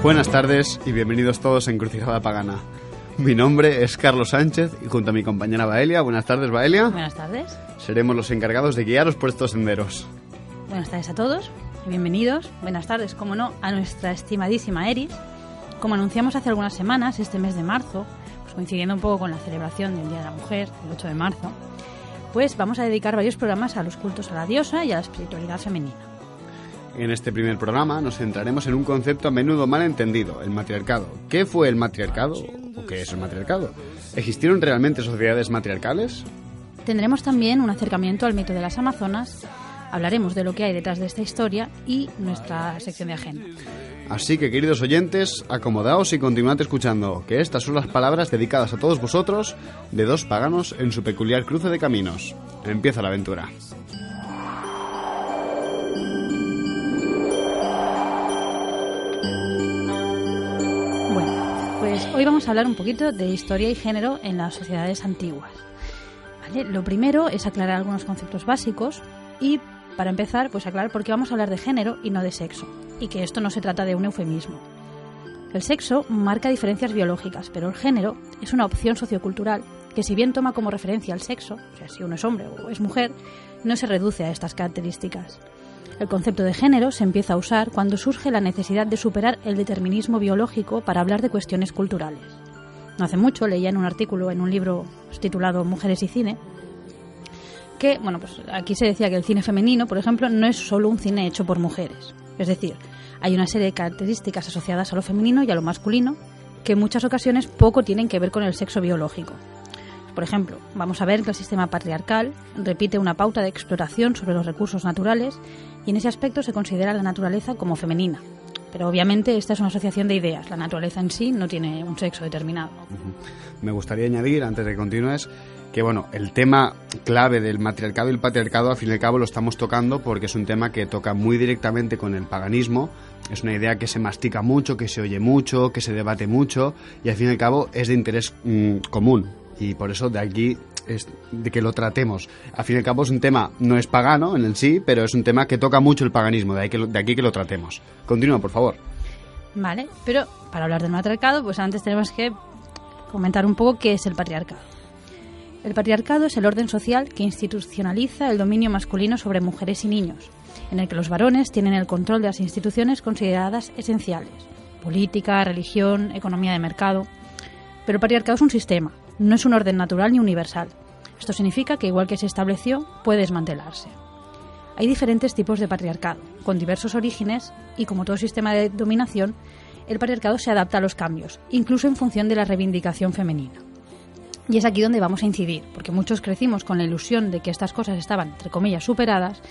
Buenas tardes y bienvenidos todos a Encrucijada Pagana. Mi nombre es Carlos Sánchez y junto a mi compañera Baelia. Buenas tardes, Baelia. Buenas tardes. Seremos los encargados de guiaros por estos senderos. Buenas tardes a todos y bienvenidos. Buenas tardes, como no, a nuestra estimadísima Eris. Como anunciamos hace algunas semanas, este mes de marzo, pues coincidiendo un poco con la celebración del Día de la Mujer, el 8 de marzo, pues vamos a dedicar varios programas a los cultos a la diosa y a la espiritualidad femenina. En este primer programa nos centraremos en un concepto a menudo mal entendido, el matriarcado. ¿Qué fue el matriarcado o qué es el matriarcado? ¿Existieron realmente sociedades matriarcales? Tendremos también un acercamiento al mito de las Amazonas, hablaremos de lo que hay detrás de esta historia y nuestra sección de agenda. Así que, queridos oyentes, acomodaos y continuad escuchando, que estas son las palabras dedicadas a todos vosotros de dos paganos en su peculiar cruce de caminos. Empieza la aventura. Pues hoy vamos a hablar un poquito de historia y género en las sociedades antiguas. ¿Vale? Lo primero es aclarar algunos conceptos básicos y, para empezar, pues aclarar por qué vamos a hablar de género y no de sexo, y que esto no se trata de un eufemismo. El sexo marca diferencias biológicas, pero el género es una opción sociocultural que, si bien toma como referencia al sexo, o sea, si uno es hombre o es mujer, no se reduce a estas características. El concepto de género se empieza a usar cuando surge la necesidad de superar el determinismo biológico para hablar de cuestiones culturales. No hace mucho leía en un artículo en un libro titulado Mujeres y cine que, bueno, pues aquí se decía que el cine femenino, por ejemplo, no es solo un cine hecho por mujeres. Es decir, hay una serie de características asociadas a lo femenino y a lo masculino que en muchas ocasiones poco tienen que ver con el sexo biológico. Por ejemplo, vamos a ver que el sistema patriarcal repite una pauta de explotación sobre los recursos naturales y en ese aspecto se considera la naturaleza como femenina. Pero obviamente esta es una asociación de ideas. La naturaleza en sí no tiene un sexo determinado. Me gustaría añadir, antes de que continúes, que bueno, el tema clave del matriarcado y el patriarcado al fin y al cabo lo estamos tocando porque es un tema que toca muy directamente con el paganismo. Es una idea que se mastica mucho, que se oye mucho, que se debate mucho y al fin y al cabo es de interés común. Y por eso de aquí es de que lo tratemos. Al fin y al cabo es un tema, no es pagano en el sí, pero es un tema que toca mucho el paganismo, de aquí que lo tratemos. Continúa, por favor. Vale, pero para hablar del matriarcado, pues antes tenemos que comentar un poco qué es el patriarcado. El patriarcado es el orden social que institucionaliza el dominio masculino sobre mujeres y niños, en el que los varones tienen el control de las instituciones consideradas esenciales: política, religión, economía de mercado. Pero el patriarcado es un sistema, no es un orden natural ni universal. Esto significa que igual que se estableció, puede desmantelarse. Hay diferentes tipos de patriarcado, con diversos orígenes, y como todo sistema de dominación, el patriarcado se adapta a los cambios, incluso en función de la reivindicación femenina. Y es aquí donde vamos a incidir, porque muchos crecimos con la ilusión de que estas cosas estaban, entre comillas, superadas,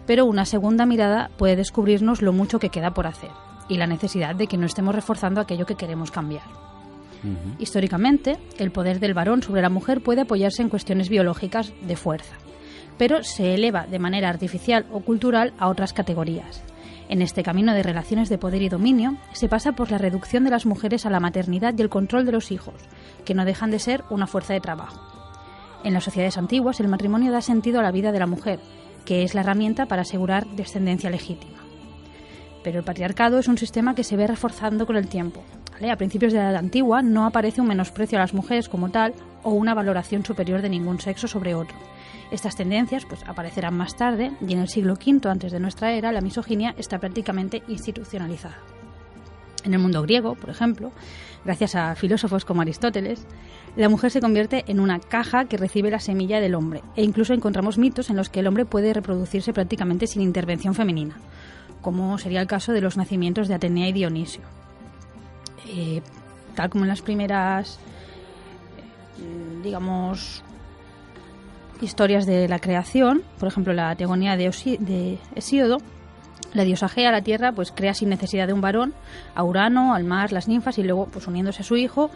pero una segunda mirada puede descubrirnos lo mucho que queda por hacer, y la necesidad de que no estemos reforzando aquello que queremos cambiar. Históricamente, el poder del varón sobre la mujer puede apoyarse en cuestiones biológicas de fuerza, pero se eleva de manera artificial o cultural a otras categorías. En este camino de relaciones de poder y dominio, se pasa por la reducción de las mujeres a la maternidad y el control de los hijos, que no dejan de ser una fuerza de trabajo. En las sociedades antiguas, el matrimonio da sentido a la vida de la mujer, que es la herramienta para asegurar descendencia legítima. Pero el patriarcado es un sistema que se ve reforzando con el tiempo. ¿Vale? A principios de la Edad Antigua no aparece un menosprecio a las mujeres como tal o una valoración superior de ningún sexo sobre otro. Estas tendencias pues aparecerán más tarde y en el siglo V antes de nuestra era la misoginia está prácticamente institucionalizada. En el mundo griego, por ejemplo, gracias a filósofos como Aristóteles, la mujer se convierte en una caja que recibe la semilla del hombre e incluso encontramos mitos en los que el hombre puede reproducirse prácticamente sin intervención femenina, como sería el caso de los nacimientos de Atenea y Dionisio. Tal como en las primeras, historias de la creación, por ejemplo la teogonía de Hesíodo, la diosa Gea, la tierra, pues crea sin necesidad de un varón a Urano, al mar, las ninfas, y luego, pues uniéndose a su hijo,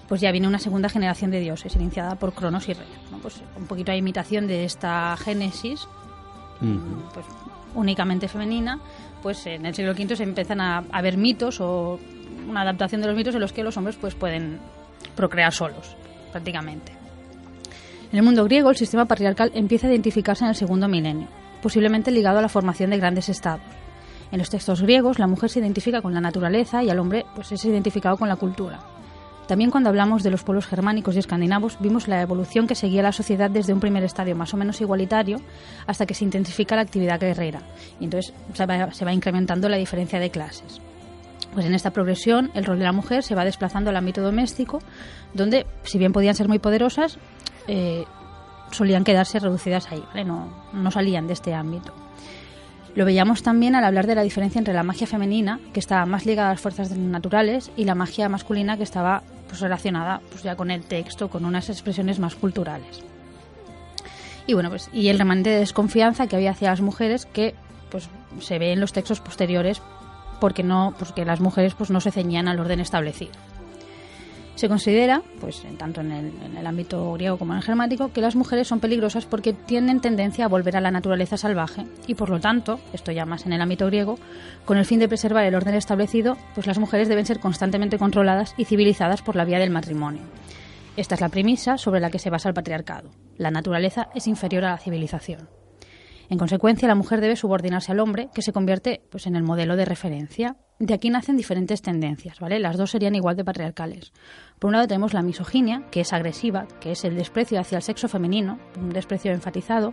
pues ya viene una segunda generación de dioses, iniciada por Cronos y Rea, ¿no? Pues un poquito a imitación de esta Génesis, pues únicamente femenina, pues en el siglo V se empiezan a ver mitos o una adaptación de los mitos en los que los hombres pues pueden procrear solos, prácticamente. En el mundo griego, el sistema patriarcal empieza a identificarse en el segundo milenio, posiblemente ligado a la formación de grandes estados. En los textos griegos, la mujer se identifica con la naturaleza y al hombre pues, es identificado con la cultura. También cuando hablamos de los pueblos germánicos y escandinavos, vimos la evolución que seguía la sociedad desde un primer estadio más o menos igualitario hasta que se intensifica la actividad guerrera. Y entonces se va incrementando la diferencia de clases. Pues en esta progresión, el rol de la mujer se va desplazando al ámbito doméstico, donde, si bien podían ser muy poderosas, solían quedarse reducidas ahí, ¿vale? No salían de este ámbito. Lo veíamos también al hablar de la diferencia entre la magia femenina, que estaba más ligada a las fuerzas naturales, y la magia masculina, que estaba pues, relacionada pues, ya con el texto, con unas expresiones más culturales. Y bueno, pues y el remanente de desconfianza que había hacia las mujeres, que pues se ve en los textos posteriores, porque las mujeres pues no se ceñían al orden establecido. Se considera, pues tanto en el ámbito griego como en el germánico, que las mujeres son peligrosas porque tienen tendencia a volver a la naturaleza salvaje y, por lo tanto, esto ya más en el ámbito griego, con el fin de preservar el orden establecido, pues las mujeres deben ser constantemente controladas y civilizadas por la vía del matrimonio. Esta es la premisa sobre la que se basa el patriarcado. La naturaleza es inferior a la civilización. En consecuencia, la mujer debe subordinarse al hombre, que se convierte pues, en el modelo de referencia. De aquí nacen diferentes tendencias, ¿vale? Las dos serían igual de patriarcales. Por un lado tenemos la misoginia, que es agresiva, que es el desprecio hacia el sexo femenino, un desprecio enfatizado.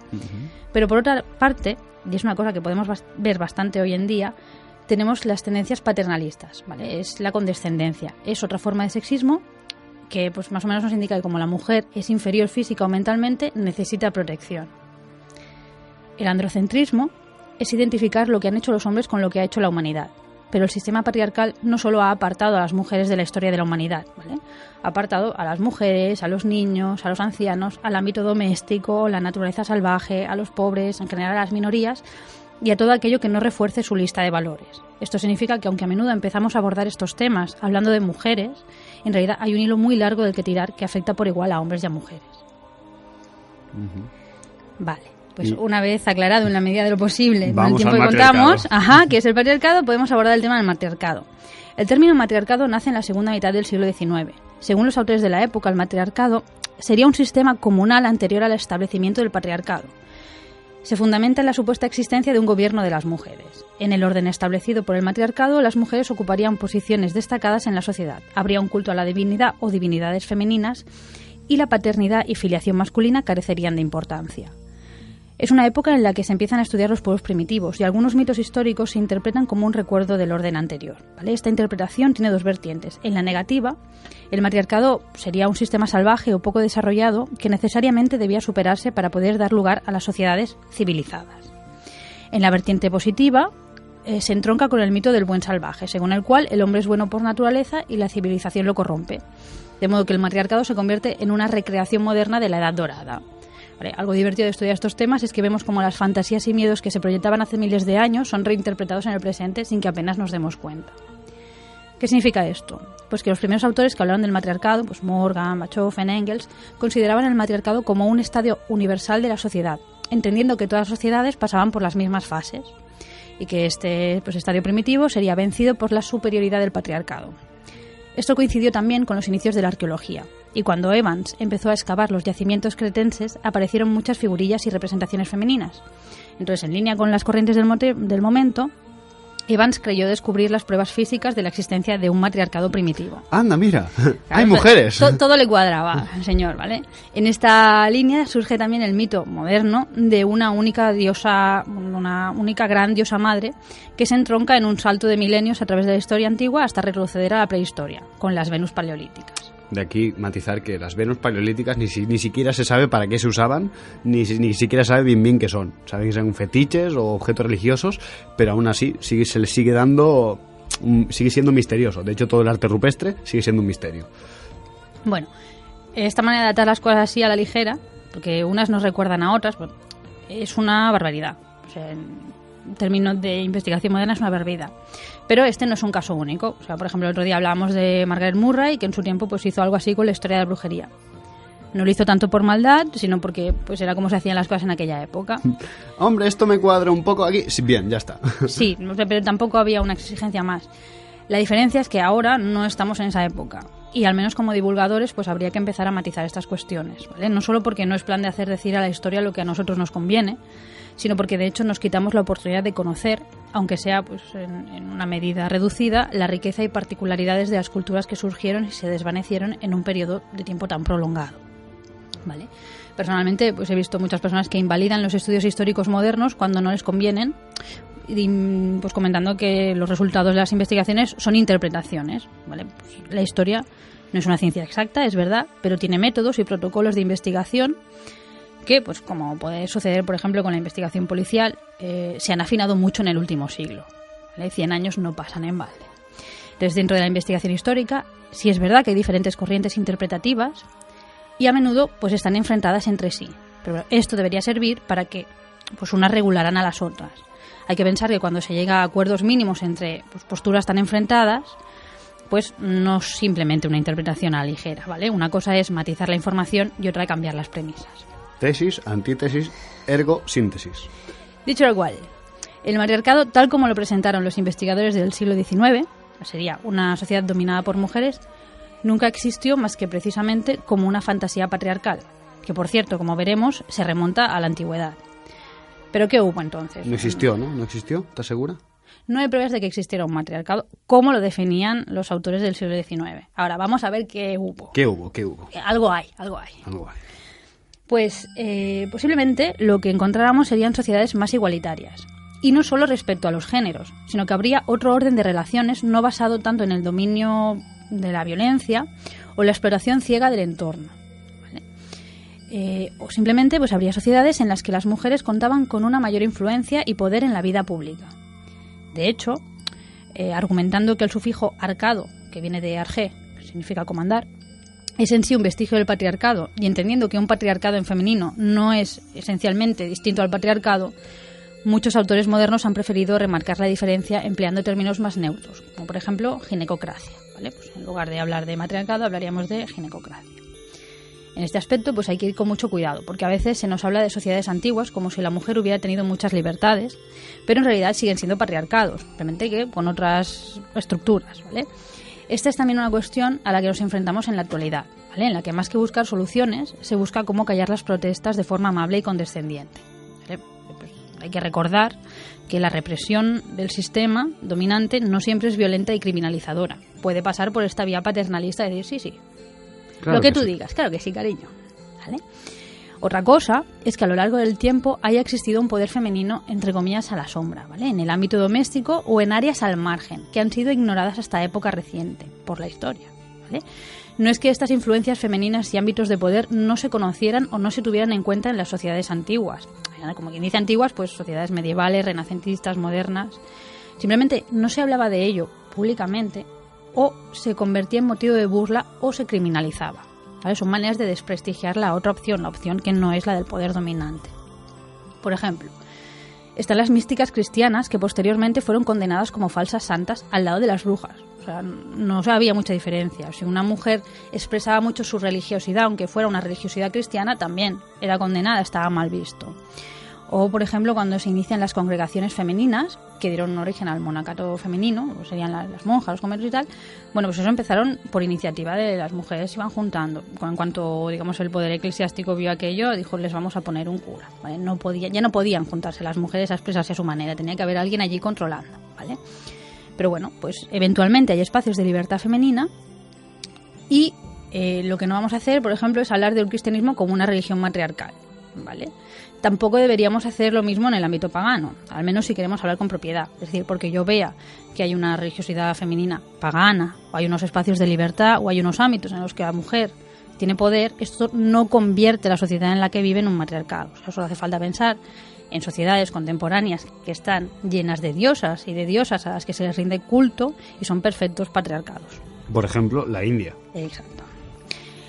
Pero por otra parte, y es una cosa que podemos ver bastante hoy en día, tenemos las tendencias paternalistas, ¿vale? Es la condescendencia. Es otra forma de sexismo que pues, más o menos nos indica que como la mujer es inferior física o mentalmente, necesita protección. El androcentrismo es identificar lo que han hecho los hombres con lo que ha hecho la humanidad. Pero el sistema patriarcal no solo ha apartado a las mujeres de la historia de la humanidad, ¿vale? Ha apartado a las mujeres, a los niños, a los ancianos, al ámbito doméstico, la naturaleza salvaje, a los pobres, en general a las minorías y a todo aquello que no refuerce su lista de valores. Esto significa que aunque a menudo empezamos a abordar estos temas hablando de mujeres, en realidad hay un hilo muy largo del que tirar que afecta por igual a hombres y a mujeres. Vale. Pues una vez aclarado en la medida de lo posible, con el tiempo que contamos, que es el patriarcado, podemos abordar el tema del matriarcado. El término matriarcado nace en la segunda mitad del siglo XIX. Según los autores de la época, el matriarcado sería un sistema comunal anterior al establecimiento del patriarcado. Se fundamenta en la supuesta existencia de un gobierno de las mujeres. En el orden establecido por el matriarcado, las mujeres ocuparían posiciones destacadas en la sociedad. Habría un culto a la divinidad o divinidades femeninas y la paternidad y filiación masculina carecerían de importancia. Es una época en la que se empiezan a estudiar los pueblos primitivos y algunos mitos históricos se interpretan como un recuerdo del orden anterior, ¿vale? Esta interpretación tiene dos vertientes. En la negativa, el matriarcado sería un sistema salvaje o poco desarrollado que necesariamente debía superarse para poder dar lugar a las sociedades civilizadas. En la vertiente positiva, se entronca con el mito del buen salvaje, según el cual el hombre es bueno por naturaleza y la civilización lo corrompe. De modo que el matriarcado se convierte en una recreación moderna de la Edad Dorada. Algo divertido de estudiar estos temas es que vemos cómo las fantasías y miedos que se proyectaban hace miles de años son reinterpretados en el presente sin que apenas nos demos cuenta. ¿Qué significa esto? Pues que los primeros autores que hablaron del matriarcado, pues Morgan, Bachofen, Engels, consideraban el matriarcado como un estadio universal de la sociedad, entendiendo que todas las sociedades pasaban por las mismas fases y que este estadio primitivo sería vencido por la superioridad del patriarcado. Esto coincidió también con los inicios de la arqueología. Y cuando Evans empezó a excavar los yacimientos cretenses, aparecieron muchas figurillas y representaciones femeninas. Entonces, en línea con las corrientes del momento, Evans creyó descubrir las pruebas físicas de la existencia de un matriarcado primitivo. ¡Anda, mira! Claro, ¡Hay mujeres! Todo le cuadraba al señor, ¿vale? En esta línea surge también el mito moderno de una única gran diosa madre que se entronca en un salto de milenios a través de la historia antigua hasta retroceder a la prehistoria, con las Venus paleolíticas. De aquí matizar que las Venus paleolíticas ni siquiera se sabe para qué se usaban, ni siquiera sabe bien qué son. Saben que son fetiches o objetos religiosos, pero aún así se les sigue siendo misterioso. De hecho, todo el arte rupestre sigue siendo un misterio. Bueno, esta manera de atar las cosas así a la ligera, porque unas nos recuerdan a otras, pues, es una barbaridad. O sea, en términos de investigación moderna es una barbaridad. Pero este no es un caso único. O sea, por ejemplo, el otro día hablábamos de Margaret Murray, que en su tiempo pues hizo algo así con la historia de la brujería. No lo hizo tanto por maldad, sino porque pues era como se hacían las cosas en aquella época. Hombre, esto me cuadra un poco aquí. Sí, bien, ya está. Sí, pero tampoco había una exigencia más. La diferencia es que ahora no estamos en esa época. Y al menos como divulgadores, pues habría que empezar a matizar estas cuestiones, ¿vale? No solo porque no es plan de hacer decir a la historia lo que a nosotros nos conviene, sino porque de hecho nos quitamos la oportunidad de conocer, aunque sea pues en una medida reducida, la riqueza y particularidades de las culturas que surgieron y se desvanecieron en un periodo de tiempo tan prolongado, ¿vale? Personalmente, pues he visto muchas personas que invalidan los estudios históricos modernos cuando no les convienen, y pues comentando que los resultados de las investigaciones son interpretaciones, ¿vale? Pues la historia no es una ciencia exacta, es verdad, pero tiene métodos y protocolos de investigación que, pues como puede suceder, por ejemplo, con la investigación policial, se han afinado mucho en el último siglo, ¿vale? 100 años no pasan en balde. Entonces, dentro de la investigación histórica, sí es verdad que hay diferentes corrientes interpretativas y a menudo pues están enfrentadas entre sí, pero esto debería servir para que pues unas regularan a las otras. Hay que pensar que cuando se llega a acuerdos mínimos entre pues, posturas tan enfrentadas, pues no es simplemente una interpretación a la ligera, ¿vale? Una cosa es matizar la información y otra cambiar las premisas. Tesis, antítesis, ergo, síntesis. Dicho lo cual, el matriarcado, tal como lo presentaron los investigadores del siglo XIX, sería una sociedad dominada por mujeres, nunca existió más que precisamente como una fantasía patriarcal, que por cierto, como veremos, se remonta a la antigüedad. ¿Pero qué hubo entonces? No existió, ¿no? ¿No existió? ¿Estás segura? No hay pruebas de que existiera un matriarcado, como lo definían los autores del siglo XIX. Ahora, vamos a ver qué hubo. ¿Qué hubo? ¿Qué hubo? Algo hay. Algo hay. Pues posiblemente lo que encontráramos serían sociedades más igualitarias. Y no solo respecto a los géneros, sino que habría otro orden de relaciones no basado tanto en el dominio de la violencia o la explotación ciega del entorno. O simplemente pues habría sociedades en las que las mujeres contaban con una mayor influencia y poder en la vida pública. De hecho, argumentando que el sufijo arcado, que viene de arge, que significa comandar, es en sí un vestigio del patriarcado, y entendiendo que un patriarcado en femenino no es esencialmente distinto al patriarcado, muchos autores modernos han preferido remarcar la diferencia empleando términos más neutros, como por ejemplo ginecocracia, ¿vale? Pues en lugar de hablar de matriarcado hablaríamos de ginecocracia. En este aspecto pues hay que ir con mucho cuidado, porque a veces se nos habla de sociedades antiguas como si la mujer hubiera tenido muchas libertades, pero en realidad siguen siendo patriarcados, simplemente que con otras estructuras, ¿vale? Esta es también una cuestión a la que nos enfrentamos en la actualidad, ¿vale? En la que más que buscar soluciones, se busca cómo callar las protestas de forma amable y condescendiente, ¿vale? Pues hay que recordar que la represión del sistema dominante no siempre es violenta y criminalizadora. Puede pasar por esta vía paternalista de decir sí. Claro lo que que tú sí. digas, claro que sí, cariño. ¿Vale? Otra cosa es que a lo largo del tiempo haya existido un poder femenino, entre comillas, a la sombra, ¿vale? En el ámbito doméstico o en áreas al margen, que han sido ignoradas hasta época reciente, por la historia, ¿vale? No es que estas influencias femeninas y ámbitos de poder no se conocieran o no se tuvieran en cuenta en las sociedades antiguas. Como quien dice antiguas, pues sociedades medievales, renacentistas, modernas. Simplemente no se hablaba de ello públicamente, o se convertía en motivo de burla o se criminalizaba, ¿vale? Son maneras de desprestigiar la otra opción, la opción que no es la del poder dominante. Por ejemplo, están las místicas cristianas que posteriormente fueron condenadas como falsas santas al lado de las brujas. O sea, no había mucha diferencia. Si una mujer expresaba mucho su religiosidad, aunque fuera una religiosidad cristiana, también era condenada, estaba mal visto. O, por ejemplo, cuando se inician las congregaciones femeninas, que dieron origen al monacato femenino, o serían las monjas, los conventos y tal, bueno, pues eso empezaron por iniciativa de las mujeres, se iban juntando. En cuanto, digamos, el poder eclesiástico vio aquello, dijo, les vamos a poner un cura, ¿vale? Ya no podían juntarse las mujeres a expresarse a su manera, tenía que haber alguien allí controlando, ¿vale? Pero bueno, pues eventualmente hay espacios de libertad femenina y lo que no vamos a hacer, por ejemplo, es hablar del cristianismo como una religión matriarcal, ¿vale? Tampoco deberíamos hacer lo mismo en el ámbito pagano, al menos si queremos hablar con propiedad. Es decir, porque yo vea que hay una religiosidad femenina pagana, o hay unos espacios de libertad, o hay unos ámbitos en los que la mujer tiene poder, esto no convierte la sociedad en la que vive en un matriarcado. O sea, solo hace falta pensar en sociedades contemporáneas que están llenas de diosas y de diosas a las que se les rinde culto y son perfectos patriarcados. Por ejemplo, la India. Exacto.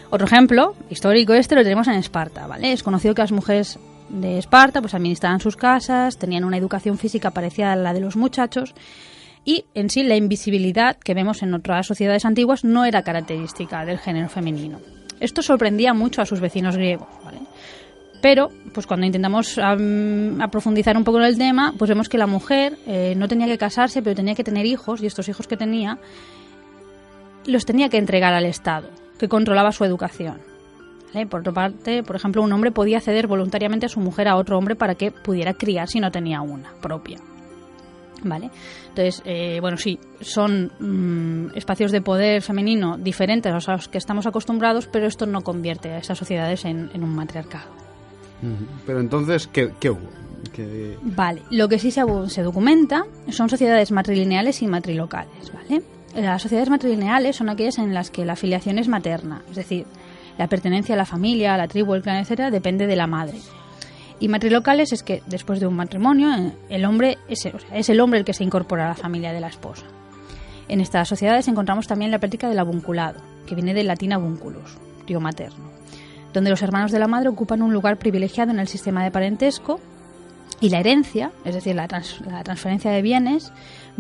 Otro ejemplo histórico lo tenemos en Esparta, ¿vale? Es conocido que las mujeres de Esparta pues administraban sus casas, tenían una educación física parecida a la de los muchachos y en sí la invisibilidad que vemos en otras sociedades antiguas no era característica del género femenino. Esto sorprendía mucho a sus vecinos griegos, ¿vale? Pero pues cuando intentamos a profundizar un poco en el tema, pues vemos que la mujer no tenía que casarse, pero tenía que tener hijos, y estos hijos que tenía los tenía que entregar al Estado, que controlaba su educación. ¿Vale? Por otra parte, por ejemplo, un hombre podía ceder voluntariamente a su mujer a otro hombre para que pudiera criar si no tenía una propia. ¿Vale? Entonces, bueno, sí, son espacios de poder femenino diferentes a los que estamos acostumbrados, pero esto no convierte a esas sociedades en un matriarcado. Pero entonces, ¿qué hubo? Vale, lo que sí se documenta son sociedades matrilineales y matrilocales, ¿vale? Las sociedades matrilineales son aquellas en las que la filiación es materna, es decir, la pertenencia a la familia, a la tribu, el clan, etcétera, depende de la madre. Y matrilocales es que después de un matrimonio el hombre es el hombre el que se incorpora a la familia de la esposa. En estas sociedades encontramos también la práctica del avunculado, que viene del latín avunculus, tío materno, donde los hermanos de la madre ocupan un lugar privilegiado en el sistema de parentesco y la herencia, es decir, la transferencia de bienes,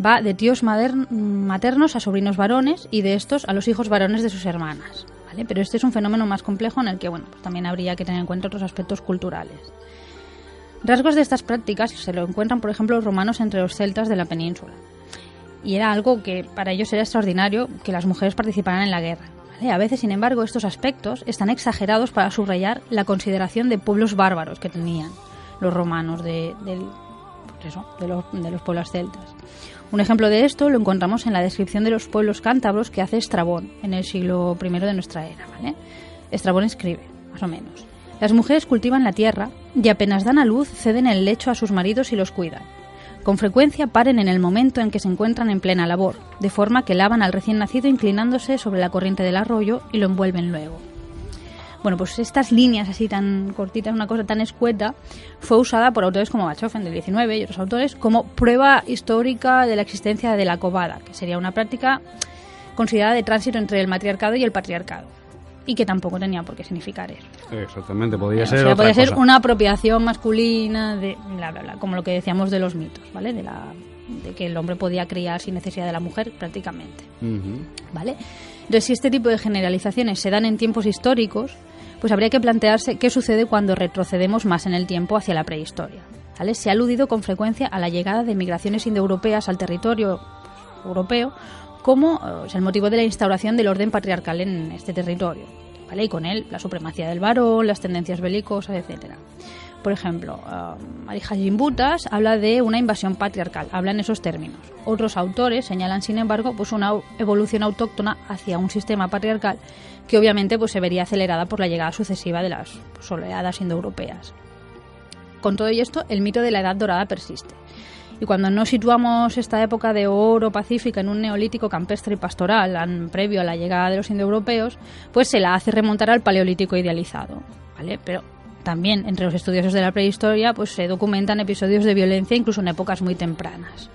va de tíos maternos a sobrinos varones y de estos a los hijos varones de sus hermanas. ¿Vale? Pero este es un fenómeno más complejo en el que bueno, pues también habría que tener en cuenta otros aspectos culturales. Rasgos de estas prácticas se lo encuentran, por ejemplo, los romanos entre los celtas de la península. Y era algo que para ellos era extraordinario que las mujeres participaran en la guerra. ¿Vale? A veces, sin embargo, estos aspectos están exagerados para subrayar la consideración de pueblos bárbaros que tenían los romanos de los pueblos celtas. Un ejemplo de esto lo encontramos en la descripción de los pueblos cántabros que hace Estrabón en el siglo I de nuestra era. ¿Vale? Estrabón escribe, más o menos: las mujeres cultivan la tierra y apenas dan a luz ceden el lecho a sus maridos y los cuidan. Con frecuencia paren en el momento en que se encuentran en plena labor, de forma que lavan al recién nacido inclinándose sobre la corriente del arroyo y lo envuelven luego. Bueno, pues estas líneas así tan cortitas, una cosa tan escueta, fue usada por autores como Bachofen del 19 y otros autores como prueba histórica de la existencia de la cobada, que sería una práctica considerada de tránsito entre el matriarcado y el patriarcado, y que tampoco tenía por qué significar eso. Exactamente, podría ser otra otra ser cosa. una apropiación masculina de bla, bla, bla, como lo que decíamos de los mitos, ¿vale? De que el hombre podía criar sin necesidad de la mujer prácticamente, ¿vale? Entonces, si este tipo de generalizaciones se dan en tiempos históricos, pues habría que plantearse qué sucede cuando retrocedemos más en el tiempo hacia la prehistoria, ¿vale? Se ha aludido con frecuencia a la llegada de migraciones indoeuropeas al territorio europeo como el motivo de la instauración del orden patriarcal en este territorio, ¿vale? Y con él la supremacía del varón, las tendencias belicosas, etcétera. Por ejemplo, Arihajin Butas habla de una invasión patriarcal, habla en esos términos. Otros autores señalan, sin embargo, pues una evolución autóctona hacia un sistema patriarcal que obviamente pues se vería acelerada por la llegada sucesiva de las oleadas indoeuropeas. Con todo esto, el mito de la Edad Dorada persiste. Y cuando no situamos esta época de oro pacífica en un neolítico campestre y pastoral, previo a la llegada de los indoeuropeos, pues se la hace remontar al paleolítico idealizado, ¿vale? Pero también entre los estudiosos de la prehistoria pues se documentan episodios de violencia incluso en épocas muy tempranas,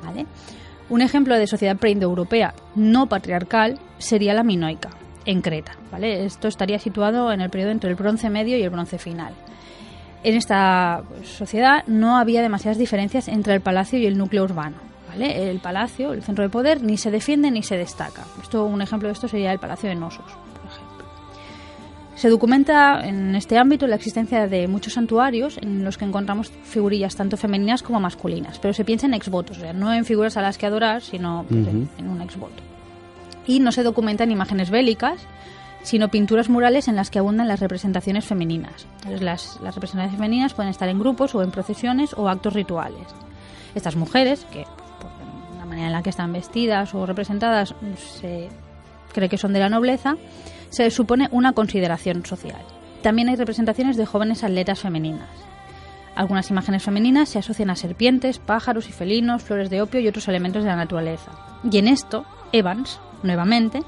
¿vale? Un ejemplo de sociedad preindoeuropea no patriarcal sería la minoica, en Creta, ¿vale? Esto estaría situado en el periodo entre el Bronce Medio y el Bronce Final. En esta sociedad no había demasiadas diferencias entre el palacio y el núcleo urbano, ¿vale? El palacio, el centro de poder, ni se defiende ni se destaca. Un ejemplo de esto sería el Palacio de Nosos, por ejemplo. Se documenta en este ámbito la existencia de muchos santuarios en los que encontramos figurillas tanto femeninas como masculinas, pero se piensa en exvotos, o sea, no en figuras a las que adorar, sino pues, en un exvoto. Y no se documentan imágenes bélicas, sino pinturas murales en las que abundan las representaciones femeninas. Entonces, las representaciones femeninas pueden estar en grupos o en procesiones o actos rituales. Estas mujeres, que por la manera en la que están vestidas o representadas se cree que son de la nobleza, se les supone una consideración social. También hay representaciones de jóvenes atletas femeninas. Algunas imágenes femeninas se asocian a serpientes, pájaros y felinos, flores de opio y otros elementos de la naturaleza. Y en esto, Evans, nuevamente,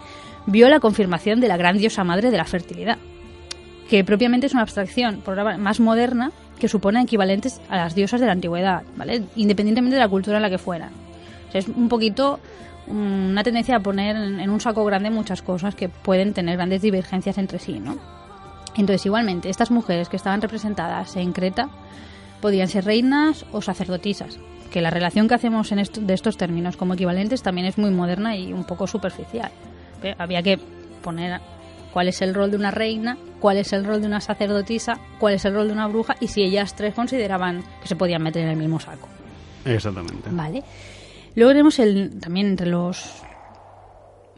vio la confirmación de la gran diosa madre de la fertilidad, que propiamente es una abstracción más moderna que supone equivalentes a las diosas de la antigüedad, ¿vale? Independientemente de la cultura en la que fueran. O sea, es un poquito una tendencia a poner en un saco grande muchas cosas que pueden tener grandes divergencias entre sí, ¿no? Entonces, igualmente, estas mujeres que estaban representadas en Creta podían ser reinas o sacerdotisas, que la relación que hacemos de estos términos como equivalentes también es muy moderna y un poco superficial. Pero había que poner cuál es el rol de una reina, cuál es el rol de una sacerdotisa, cuál es el rol de una bruja y si ellas tres consideraban que se podían meter en el mismo saco. Exactamente. Vale. Luego tenemos también entre los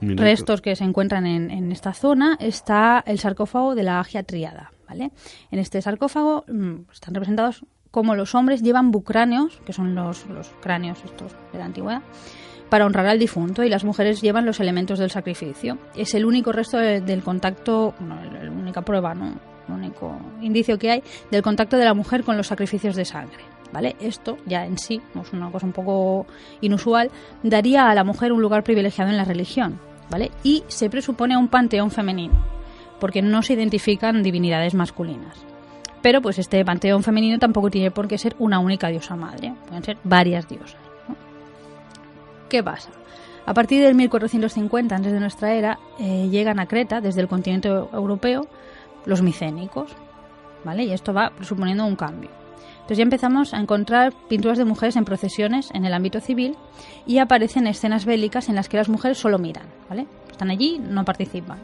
restos que se encuentran en esta zona está el sarcófago de la Agia Tríada, ¿vale? En este sarcófago están representados como los hombres llevan bucráneos, que son los cráneos estos de la antigüedad, para honrar al difunto, y las mujeres llevan los elementos del sacrificio. Es el único resto del contacto, la única prueba, ¿no? El único indicio que hay del contacto de la mujer con los sacrificios de sangre, ¿vale? Esto ya en sí, es una cosa un poco inusual, daría a la mujer un lugar privilegiado en la religión, ¿vale? Y se presupone un panteón femenino, porque no se identifican divinidades masculinas. Pero pues este panteón femenino tampoco tiene por qué ser una única diosa madre, pueden ser varias diosas, ¿no? ¿Qué pasa? A partir del 1450 antes de nuestra era llegan a Creta desde el continente europeo los micénicos, ¿vale? Y esto va suponiendo un cambio. Entonces ya empezamos a encontrar pinturas de mujeres en procesiones en el ámbito civil y aparecen escenas bélicas en las que las mujeres solo miran, ¿vale? Están allí, no participan.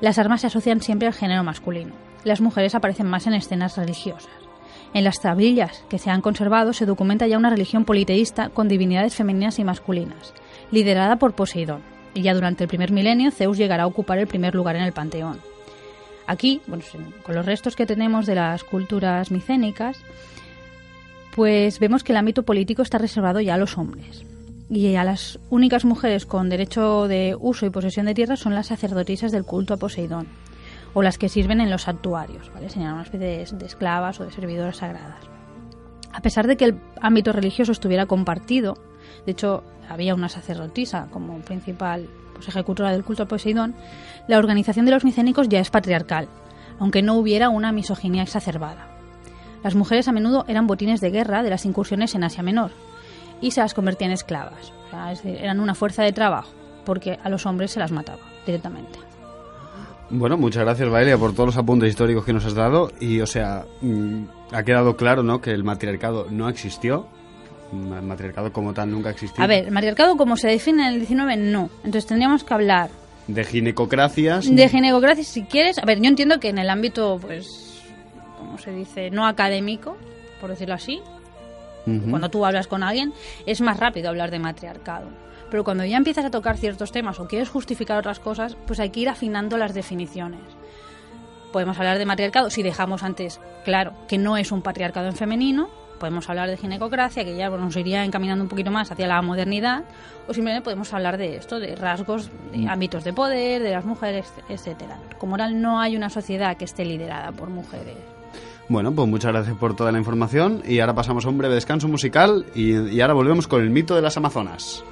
Las armas se asocian siempre al género masculino. Las mujeres aparecen más en escenas religiosas. En las tablillas que se han conservado se documenta ya una religión politeísta con divinidades femeninas y masculinas, liderada por Poseidón. Y ya durante el primer milenio Zeus llegará a ocupar el primer lugar en el panteón. Aquí, bueno, con los restos que tenemos de las culturas micénicas, pues vemos que el ámbito político está reservado ya a los hombres. Y a las únicas mujeres con derecho de uso y posesión de tierra son las sacerdotisas del culto a Poseidón, o las que sirven en los santuarios, ¿vale? Serían una especie de esclavas o de servidoras sagradas. A pesar de que el ámbito religioso estuviera compartido, de hecho había una sacerdotisa como principal ejecutora del culto a Poseidón, la organización de los micénicos ya es patriarcal, aunque no hubiera una misoginia exacerbada. Las mujeres a menudo eran botines de guerra de las incursiones en Asia Menor y se las convertían en esclavas, o sea, es decir, eran una fuerza de trabajo, porque a los hombres se las mataba directamente. Bueno, muchas gracias, Valeria, por todos los apuntes históricos que nos has dado. Y, o sea, ha quedado claro, ¿no?, que el matriarcado no existió. El matriarcado como tal nunca existió. A ver, el matriarcado como se define en el 19, no. Entonces tendríamos que hablar... de ginecocracias. De ginecocracias, si quieres. A ver, yo entiendo que en el ámbito, pues, ¿cómo se dice?, no académico, por decirlo así. Cuando tú hablas con alguien, es más rápido hablar de matriarcado. Pero cuando ya empiezas a tocar ciertos temas o quieres justificar otras cosas, pues hay que ir afinando las definiciones. Podemos hablar de matriarcado si dejamos antes claro que no es un patriarcado en femenino. Podemos hablar de ginecocracia, que ya nos iría encaminando un poquito más hacia la modernidad. O simplemente podemos hablar de esto, de rasgos, de ámbitos de poder, de las mujeres, etcétera. Como tal, no hay una sociedad que esté liderada por mujeres. Bueno, pues muchas gracias por toda la información. Y ahora pasamos a un breve descanso musical y ahora volvemos con el mito de las Amazonas.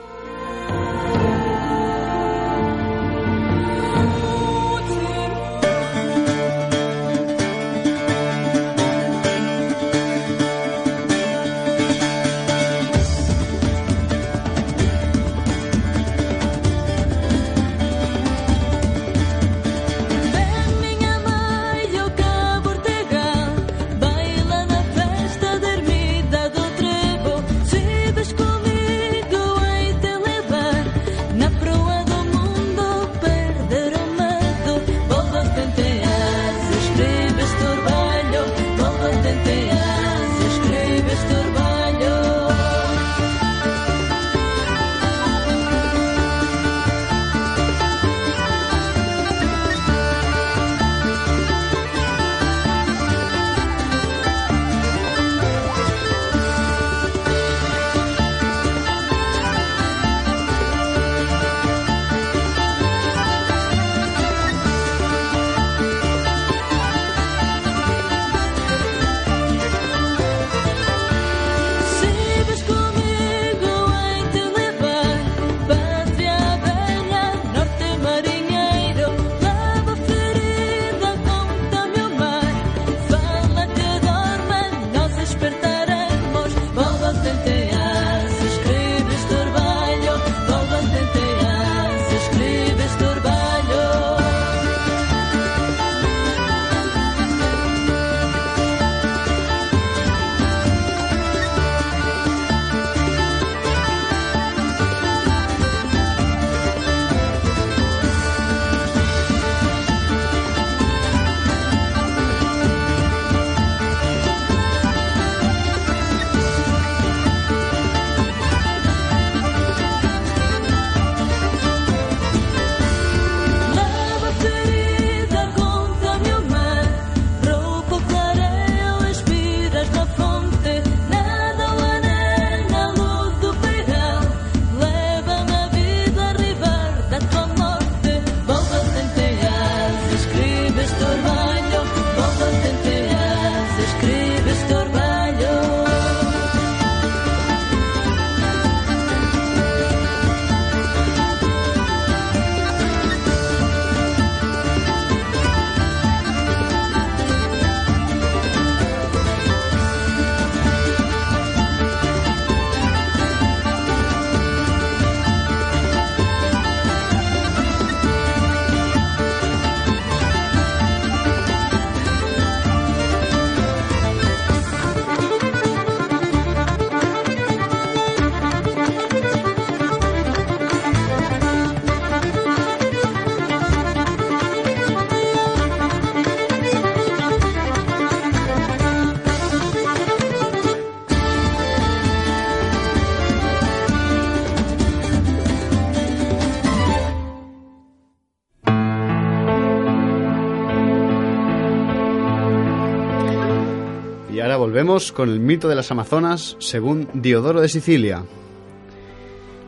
ahora volvemos con el mito de las Amazonas según Diodoro de Sicilia,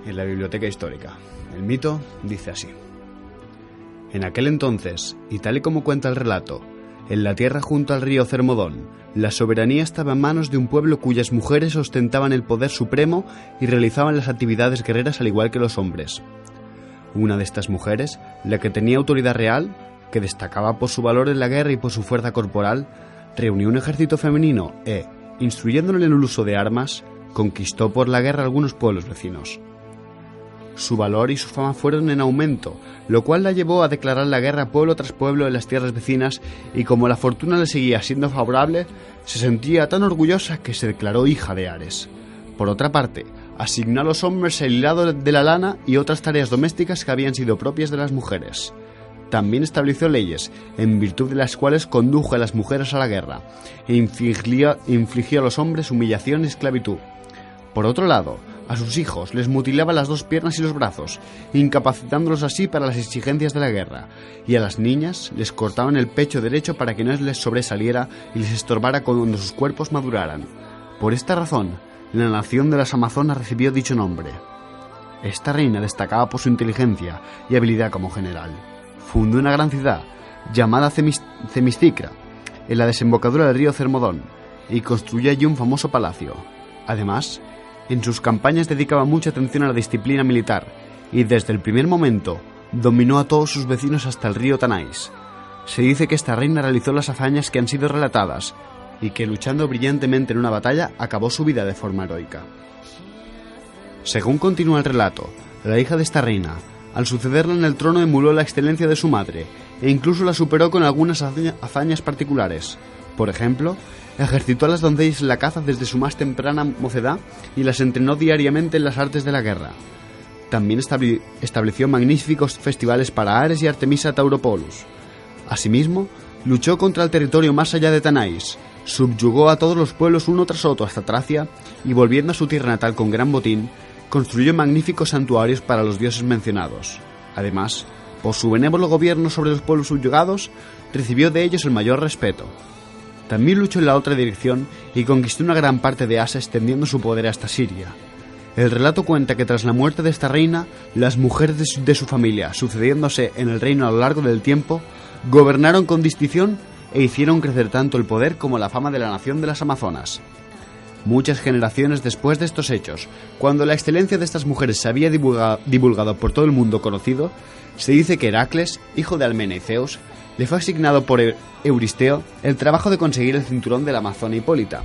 en la Biblioteca Histórica. El mito dice así: en aquel entonces, y tal y como cuenta el relato, en la tierra junto al río Cermodón, la soberanía estaba en manos de un pueblo cuyas mujeres ostentaban el poder supremo y realizaban las actividades guerreras al igual que los hombres. Una de estas mujeres, la que tenía autoridad real, que destacaba por su valor en la guerra y por su fuerza corporal, reunió un ejército femenino e, instruyéndolo en el uso de armas, conquistó por la guerra algunos pueblos vecinos. Su valor y su fama fueron en aumento, lo cual la llevó a declarar la guerra pueblo tras pueblo en las tierras vecinas, y como la fortuna le seguía siendo favorable, se sentía tan orgullosa que se declaró hija de Ares. Por otra parte, asignó a los hombres el hilado de la lana y otras tareas domésticas que habían sido propias de las mujeres. También estableció leyes, en virtud de las cuales condujo a las mujeres a la guerra, e infligió a los hombres humillación y esclavitud. Por otro lado, a sus hijos les mutilaba las dos piernas y los brazos, incapacitándolos así para las exigencias de la guerra, y a las niñas les cortaban el pecho derecho para que no les sobresaliera y les estorbara cuando sus cuerpos maduraran. Por esta razón, la nación de las Amazonas recibió dicho nombre. Esta reina destacaba por su inteligencia y habilidad como general. Fundó una gran ciudad, llamada Themiscira, en la desembocadura del río Cermodón, y construyó allí un famoso palacio. Además, en sus campañas dedicaba mucha atención a la disciplina militar, y desde el primer momento dominó a todos sus vecinos hasta el río Tanais. Se dice que esta reina realizó las hazañas que han sido relatadas, y que luchando brillantemente en una batalla acabó su vida de forma heroica. Según continúa el relato, la hija de esta reina, al sucederla en el trono, emuló la excelencia de su madre, e incluso la superó con algunas hazañas particulares. Por ejemplo, ejercitó a las doncellas en la caza desde su más temprana mocedad y las entrenó diariamente en las artes de la guerra. También estableció magníficos festivales para Ares y Artemisa Tauropolus. Asimismo, luchó contra el territorio más allá de Tanais, subyugó a todos los pueblos uno tras otro hasta Tracia y, volviendo a su tierra natal con gran botín, construyó magníficos santuarios para los dioses mencionados. Además, por su benévolo gobierno sobre los pueblos subyugados, recibió de ellos el mayor respeto. También luchó en la otra dirección y conquistó una gran parte de Asia, extendiendo su poder hasta Siria. El relato cuenta que tras la muerte de esta reina, las mujeres de su familia, sucediéndose en el reino a lo largo del tiempo, gobernaron con distinción e hicieron crecer tanto el poder como la fama de la nación de las Amazonas. Muchas generaciones después de estos hechos, cuando la excelencia de estas mujeres se había divulgado por todo el mundo conocido, se dice que Heracles, hijo de Almena y Zeus, le fue asignado por Euristeo el trabajo de conseguir el cinturón de la Amazona Hipólita.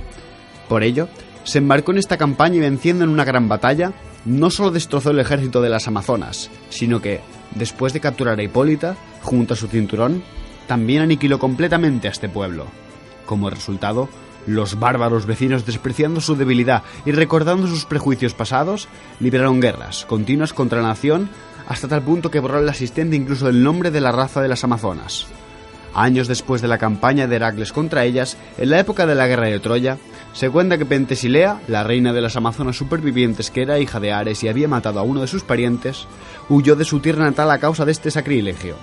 Por ello, se embarcó en esta campaña y, venciendo en una gran batalla, no solo destrozó el ejército de las Amazonas, sino que, después de capturar a Hipólita, junto a su cinturón, también aniquiló completamente a este pueblo. Como resultado, los bárbaros vecinos, despreciando su debilidad y recordando sus prejuicios pasados, libraron guerras continuas contra la nación, hasta tal punto que borraron la existencia incluso del nombre de la raza de las Amazonas. Años después de la campaña de Heracles contra ellas, en la época de la guerra de Troya, se cuenta que Pentesilea, la reina de las Amazonas supervivientes, que era hija de Ares y había matado a uno de sus parientes, huyó de su tierra natal a causa de este sacrilegio.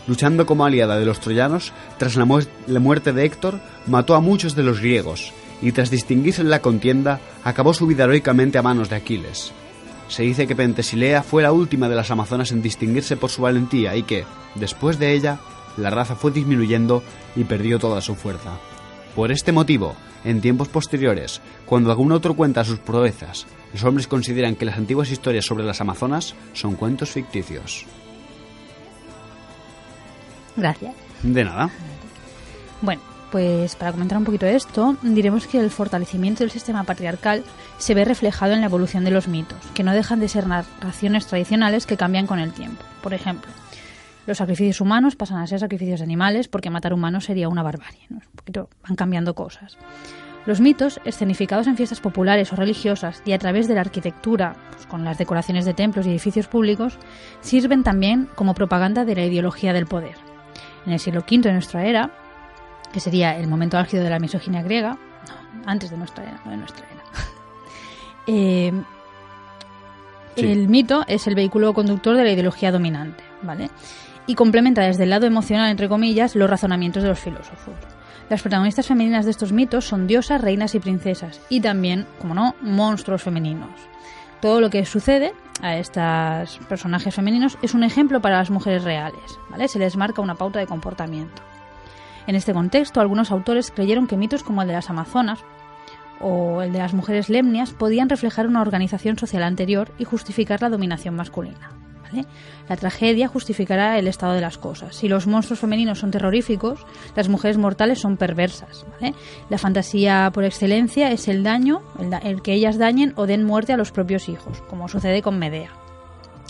Luchando como aliada de los troyanos, tras la muerte de Héctor, mató a muchos de los griegos, y tras distinguirse en la contienda, acabó su vida heroicamente a manos de Aquiles. Se dice que Pentesilea fue la última de las Amazonas en distinguirse por su valentía y que, después de ella, la raza fue disminuyendo y perdió toda su fuerza. Por este motivo, en tiempos posteriores, cuando algún otro cuenta sus proezas, los hombres consideran que las antiguas historias sobre las Amazonas son cuentos ficticios. Gracias. De nada. Bueno, pues para comentar un poquito de esto, diremos que el fortalecimiento del sistema patriarcal se ve reflejado en la evolución de los mitos, que no dejan de ser narraciones tradicionales que cambian con el tiempo. Por ejemplo, los sacrificios humanos pasan a ser sacrificios de animales porque matar humanos sería una barbarie, ¿no? Un poquito van cambiando cosas. Los mitos, escenificados en fiestas populares o religiosas y a través de la arquitectura, pues con las decoraciones de templos y edificios públicos, sirven también como propaganda de la ideología del poder. En el siglo V de nuestra era, que sería el momento álgido de la misoginia griega, no, antes de nuestra era, no de nuestra era, el mito es el vehículo conductor de la ideología dominante, ¿vale? Y complementa desde el lado emocional, entre comillas, los razonamientos de los filósofos. Las protagonistas femeninas de estos mitos son diosas, reinas y princesas, y también, como no, monstruos femeninos. Todo lo que sucede a estos personajes femeninos es un ejemplo para las mujeres reales, ¿vale? Se les marca una pauta de comportamiento. En este contexto, algunos autores creyeron que mitos como el de las Amazonas o el de las mujeres lemnias podían reflejar una organización social anterior y justificar la dominación masculina, ¿vale? La tragedia justificará el estado de las cosas. Si los monstruos femeninos son terroríficos, las mujeres mortales son perversas, ¿vale? La fantasía por excelencia es el daño, el que ellas dañen o den muerte a los propios hijos, como sucede con Medea.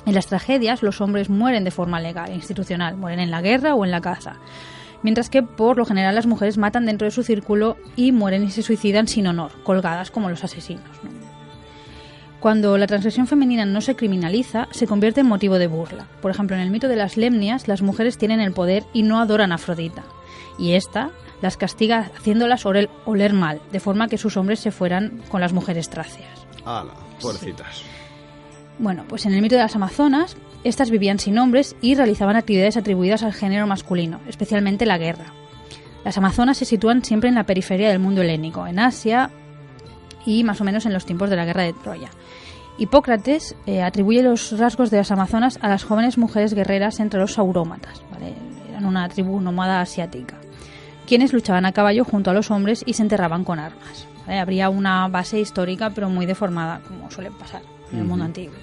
En las tragedias, los hombres mueren de forma legal e institucional, mueren en la guerra o en la caza, mientras que por lo general las mujeres matan dentro de su círculo y mueren y se suicidan sin honor, colgadas como los asesinos, ¿no? Cuando la transgresión femenina no se criminaliza, se convierte en motivo de burla. Por ejemplo, en el mito de las lemnias, las mujeres tienen el poder y no adoran a Afrodita, y ésta las castiga haciéndolas oler mal, de forma que sus hombres se fueran con las mujeres tráceas. ¡Hala! Pobrecitas. Sí. Bueno, pues en el mito de las Amazonas, estas vivían sin hombres y realizaban actividades atribuidas al género masculino, especialmente la guerra. Las Amazonas se sitúan siempre en la periferia del mundo helénico, en Asia y más o menos en los tiempos de la guerra de Troya. Hipócrates atribuye los rasgos de las Amazonas a las jóvenes mujeres guerreras entre los saurómatas, ¿vale? Eran una tribu nómada asiática, quienes luchaban a caballo junto a los hombres y se enterraban con armas, ¿vale? Habría una base histórica pero muy deformada, como suele pasar en el mundo antiguo.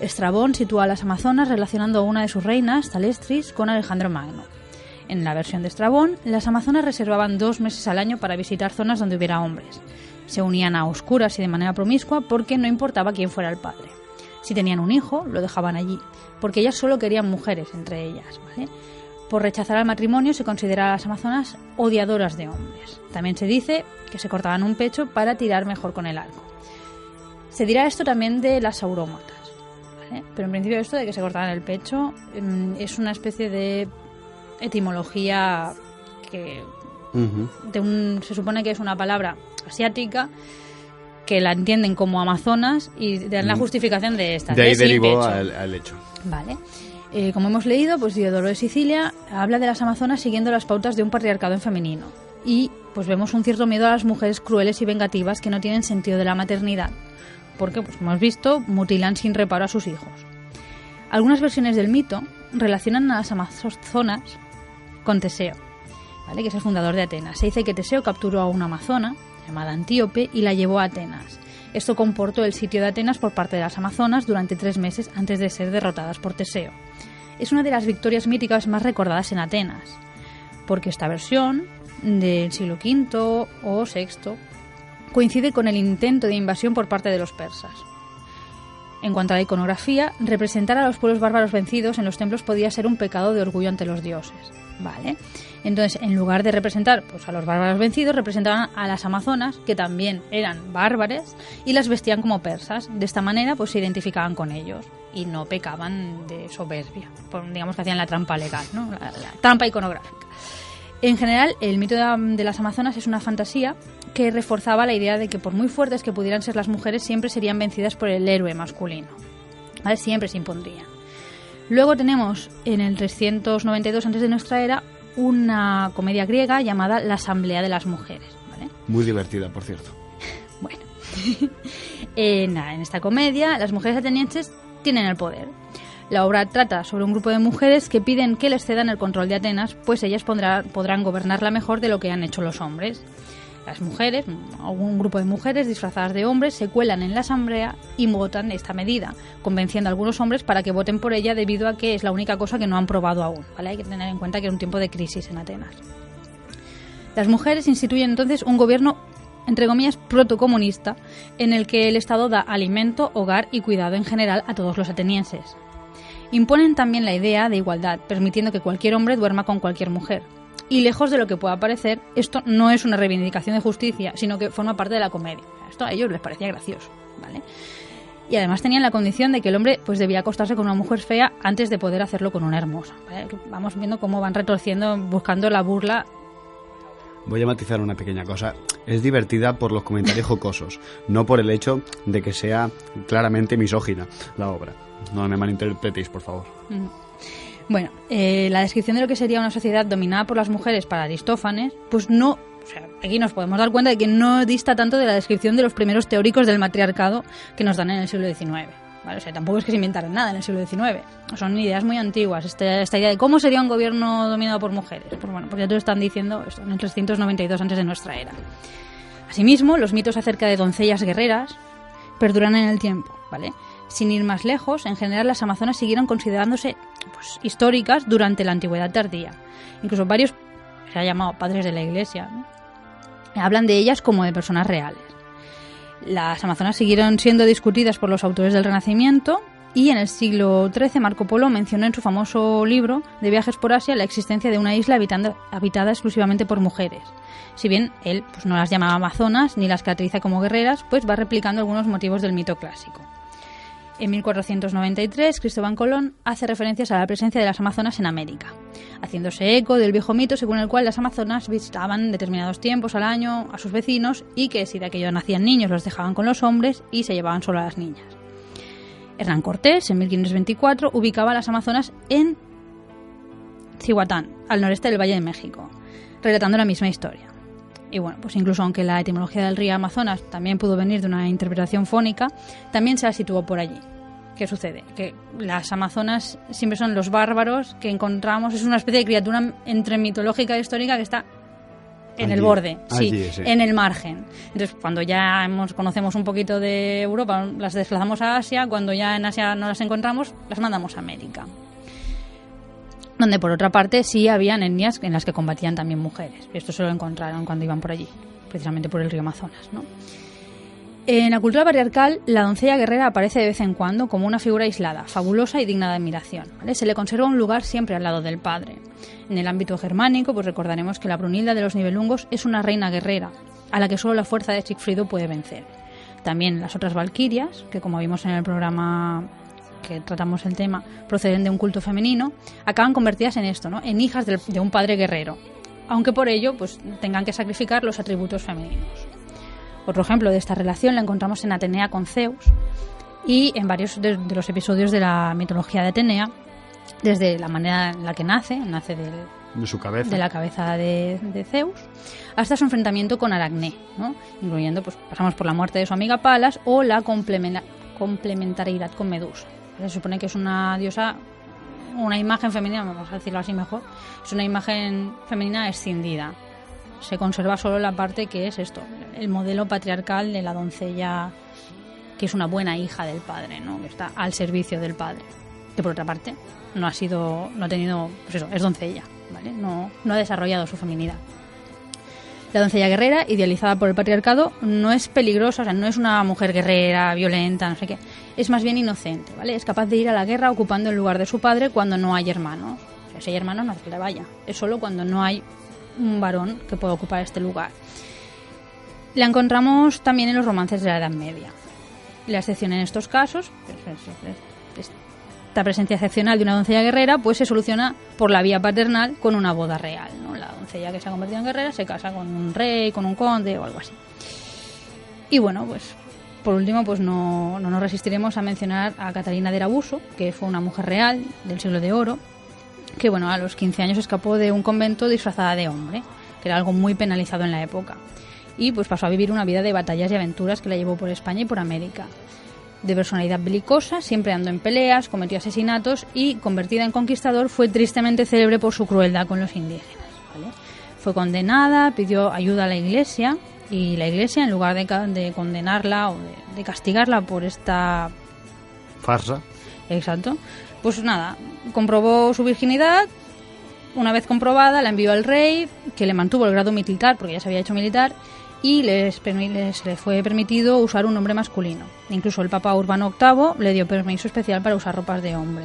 Estrabón sitúa a las Amazonas relacionando a una de sus reinas, Thalestris, con Alejandro Magno. En la versión de Estrabón, las Amazonas reservaban 2 meses al año para visitar zonas donde hubiera hombres. Se unían a oscuras y de manera promiscua porque no importaba quién fuera el padre. Si tenían un hijo, lo dejaban allí, porque ellas solo querían mujeres entre ellas, ¿vale? Por rechazar al matrimonio se considera a las Amazonas odiadoras de hombres. También se dice que se cortaban un pecho para tirar mejor con el arco. Se dirá esto también de las saurómatas, ¿vale? Pero en principio esto de que se cortaban el pecho es una especie de etimología que se supone que es una palabra asiática que la entienden como Amazonas y dan la justificación de esta. De ahí derivó al hecho. Vale. Como hemos leído, pues Diodoro de Sicilia habla de las Amazonas siguiendo las pautas de un patriarcado en femenino. Y pues vemos un cierto miedo a las mujeres crueles y vengativas que no tienen sentido de la maternidad, porque, pues como hemos visto, mutilan sin reparo a sus hijos. Algunas versiones del mito relacionan a las Amazonas con Teseo, ¿vale? Que es el fundador de Atenas. Se dice que Teseo capturó a una amazona llamada Antíope y la llevó a Atenas. Esto comportó el sitio de Atenas por parte de las Amazonas durante 3 meses antes de ser derrotadas por Teseo. Es una de las victorias míticas más recordadas en Atenas, porque esta versión del siglo V o VI coincide con el intento de invasión por parte de los persas. En cuanto a la iconografía, representar a los pueblos bárbaros vencidos en los templos podía ser un pecado de orgullo ante los dioses, ¿vale? Entonces, en lugar de representar pues, a los bárbaros vencidos, representaban a las amazonas, que también eran bárbaras, y las vestían como persas. De esta manera, pues se identificaban con ellos y no pecaban de soberbia. Digamos que hacían la trampa legal, ¿no? La trampa iconográfica. En general, el mito de las amazonas es una fantasía que reforzaba la idea de que por muy fuertes que pudieran ser las mujeres, siempre serían vencidas por el héroe masculino, ¿vale? Siempre se impondrían. Luego tenemos, en el 392 a.C. de nuestra era, una comedia griega llamada La Asamblea de las Mujeres, ¿vale? Muy divertida, por cierto. Bueno, en esta comedia las mujeres atenienses tienen el poder. La obra trata sobre un grupo de mujeres que piden que les cedan el control de Atenas, pues ellas podrán gobernarla mejor de lo que han hecho los hombres. Las mujeres, algún grupo de mujeres disfrazadas de hombres, se cuelan en la asamblea y votan esta medida, convenciendo a algunos hombres para que voten por ella debido a que es la única cosa que no han probado aún, ¿vale? Hay que tener en cuenta que era un tiempo de crisis en Atenas. Las mujeres instituyen entonces un gobierno, entre comillas, protocomunista, en el que el Estado da alimento, hogar y cuidado en general a todos los atenienses. Imponen también la idea de igualdad, permitiendo que cualquier hombre duerma con cualquier mujer. Y lejos de lo que pueda parecer, esto no es una reivindicación de justicia, sino que forma parte de la comedia. Esto a ellos les parecía gracioso, ¿vale? Y además tenían la condición de que el hombre pues debía acostarse con una mujer fea antes de poder hacerlo con una hermosa, ¿vale? Vamos viendo cómo van retorciendo, buscando la burla. Voy a matizar una pequeña cosa. Es divertida por los comentarios jocosos, no por el hecho de que sea claramente misógina la obra. No me malinterpretéis, por favor. Bueno, la descripción de lo que sería una sociedad dominada por las mujeres para Aristófanes, pues no, o sea, aquí nos podemos dar cuenta de que no dista tanto de la descripción de los primeros teóricos del matriarcado que nos dan en el siglo XIX. ¿Vale? O sea, tampoco es que se inventaran nada en el siglo XIX. Son ideas muy antiguas. Esta idea de cómo sería un gobierno dominado por mujeres. Pues bueno, pues ya te lo están diciendo esto, en el 392 antes de nuestra era. Asimismo, los mitos acerca de doncellas guerreras perduran en el tiempo, ¿vale? Sin ir más lejos, en general las amazonas siguieron considerándose pues, históricas durante la antigüedad tardía. Incluso varios, se ha llamado padres de la Iglesia, ¿no? Hablan de ellas como de personas reales. Las amazonas siguieron siendo discutidas por los autores del Renacimiento y en el siglo XIII Marco Polo mencionó en su famoso libro de viajes por Asia la existencia de una isla habitada exclusivamente por mujeres. Si bien él pues, no las llamaba amazonas ni las caracteriza como guerreras, pues va replicando algunos motivos del mito clásico. En 1493, Cristóbal Colón hace referencias a la presencia de las amazonas en América, haciéndose eco del viejo mito según el cual las amazonas visitaban determinados tiempos al año a sus vecinos y que si de aquello nacían niños los dejaban con los hombres y se llevaban solo a las niñas. Hernán Cortés, en 1524, ubicaba a las amazonas en Cihuatán, al noreste del Valle de México, relatando la misma historia. Y bueno, pues incluso aunque la etimología del río Amazonas también pudo venir de una interpretación fónica, también se la situó por allí. ¿Qué sucede? Que las amazonas siempre son los bárbaros que encontramos, es una especie de criatura entre mitológica e histórica que está en el borde, sí, en el margen. Entonces, cuando ya conocemos un poquito de Europa, las desplazamos a Asia, cuando ya en Asia no las encontramos, las mandamos a América. Donde por otra parte sí habían etnias en las que combatían también mujeres. Esto se lo encontraron cuando iban por allí, precisamente por el río Amazonas, ¿no? En la cultura patriarcal, la doncella guerrera aparece de vez en cuando como una figura aislada, fabulosa y digna de admiración, ¿vale? Se le conserva un lugar siempre al lado del padre. En el ámbito germánico, pues recordaremos que la Brunilda de los Nibelungos es una reina guerrera, a la que solo la fuerza de Sigfrido puede vencer. También las otras valquirias, que como vimos en el programa que tratamos el tema, proceden de un culto femenino, acaban convertidas en esto, ¿no? En hijas de un padre guerrero, aunque por ello pues tengan que sacrificar los atributos femeninos. Otro ejemplo de esta relación la encontramos en Atenea con Zeus y en varios de los episodios de la mitología de Atenea, desde la manera en la que nace de su cabeza, de la cabeza de Zeus, hasta su enfrentamiento con Aracné, ¿no? Incluyendo, pues pasamos por la muerte de su amiga Palas o la complementariedad con Medusa. Se supone que es una diosa, una imagen femenina, vamos a decirlo así mejor, es una imagen femenina escindida. Se conserva solo la parte que es esto, el modelo patriarcal de la doncella que es una buena hija del padre, ¿no? Que está al servicio del padre. Que por otra parte no ha tenido, pues eso, es doncella, ¿vale? No ha desarrollado su feminidad. La doncella guerrera, idealizada por el patriarcado, no es peligrosa, o sea, no es una mujer guerrera, violenta, no sé qué. Es más bien inocente, ¿vale? Es capaz de ir a la guerra ocupando el lugar de su padre cuando no hay hermanos. O sea, si hay hermanos no hace que le vaya. Es solo cuando no hay un varón que pueda ocupar este lugar. La encontramos también en los romances de la Edad Media. La excepción en estos casos, esta presencia excepcional de una doncella guerrera, pues se soluciona por la vía paternal con una boda real, ¿no? La doncella que se ha convertido en guerrera se casa con un rey, con un conde o algo así. Y bueno, pues por último, pues no nos resistiremos a mencionar a Catalina de Rabuso, que fue una mujer real del siglo de oro, que bueno, a los 15 años escapó de un convento disfrazada de hombre, que era algo muy penalizado en la época, y pues pasó a vivir una vida de batallas y aventuras que la llevó por España y por América. De personalidad belicosa, siempre andó en peleas, cometió asesinatos y, convertida en conquistador, fue tristemente célebre por su crueldad con los indígenas, ¿vale? Fue condenada, pidió ayuda a la Iglesia, y la Iglesia, en lugar de condenarla o de castigarla por esta farsa, exacto, pues nada, comprobó su virginidad. Una vez comprobada, la envió al rey, que le mantuvo el grado militar, porque ya se había hecho militar, y le fue permitido usar un nombre masculino. Incluso el Papa Urbano VIII le dio permiso especial para usar ropas de hombre.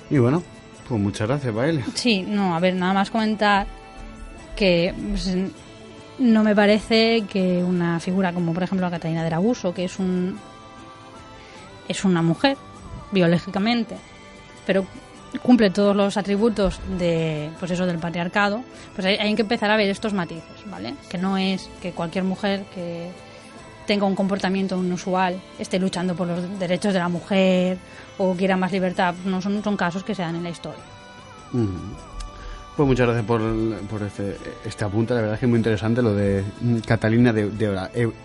Y bueno, pues muchas gracias, Baile. Sí, no, a ver, nada más comentar que pues, no me parece que una figura como, por ejemplo, la Catalina de Rabuso, que es una mujer, biológicamente, pero cumple todos los atributos de, pues eso, del patriarcado, pues hay que empezar a ver estos matices, ¿vale? Que no es que cualquier mujer que tenga un comportamiento inusual, esté luchando por los derechos de la mujer o quiera más libertad. No son casos que se dan en la historia. Pues muchas gracias por este apunte. La verdad es que es muy interesante lo de Catalina de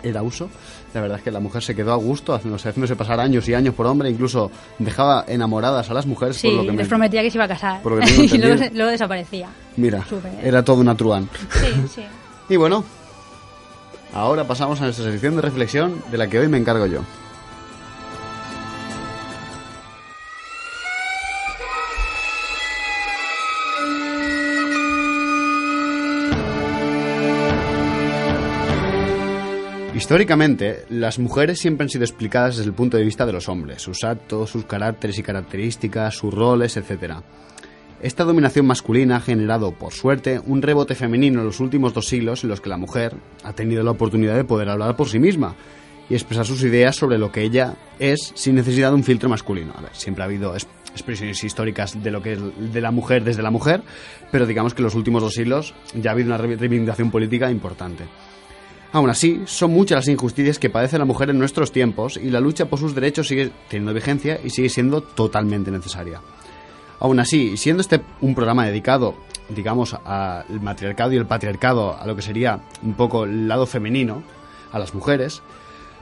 Erauso. La verdad es que la mujer se quedó a gusto haciéndose pasar años y años por hombre, incluso dejaba enamoradas a las mujeres. Sí, por lo que les prometía que se iba a casar por lo que y luego desaparecía. Mira, era todo una truán. Sí. Y bueno, ahora pasamos a nuestra sección de reflexión, de la que hoy me encargo yo. Históricamente, las mujeres siempre han sido explicadas desde el punto de vista de los hombres, sus actos, sus caracteres y características, sus roles, etc. Esta dominación masculina ha generado, por suerte, un rebote femenino en los últimos 2 siglos en los que la mujer ha tenido la oportunidad de poder hablar por sí misma y expresar sus ideas sobre lo que ella es sin necesidad de un filtro masculino. A ver, siempre ha habido expresiones históricas de lo que es de la mujer desde la mujer, pero digamos que en los últimos 2 siglos ya ha habido una reivindicación política importante. Aún así, son muchas las injusticias que padece la mujer en nuestros tiempos y la lucha por sus derechos sigue teniendo vigencia y sigue siendo totalmente necesaria. Aún así, siendo este un programa dedicado, digamos, al matriarcado y el patriarcado, a lo que sería un poco el lado femenino, a las mujeres,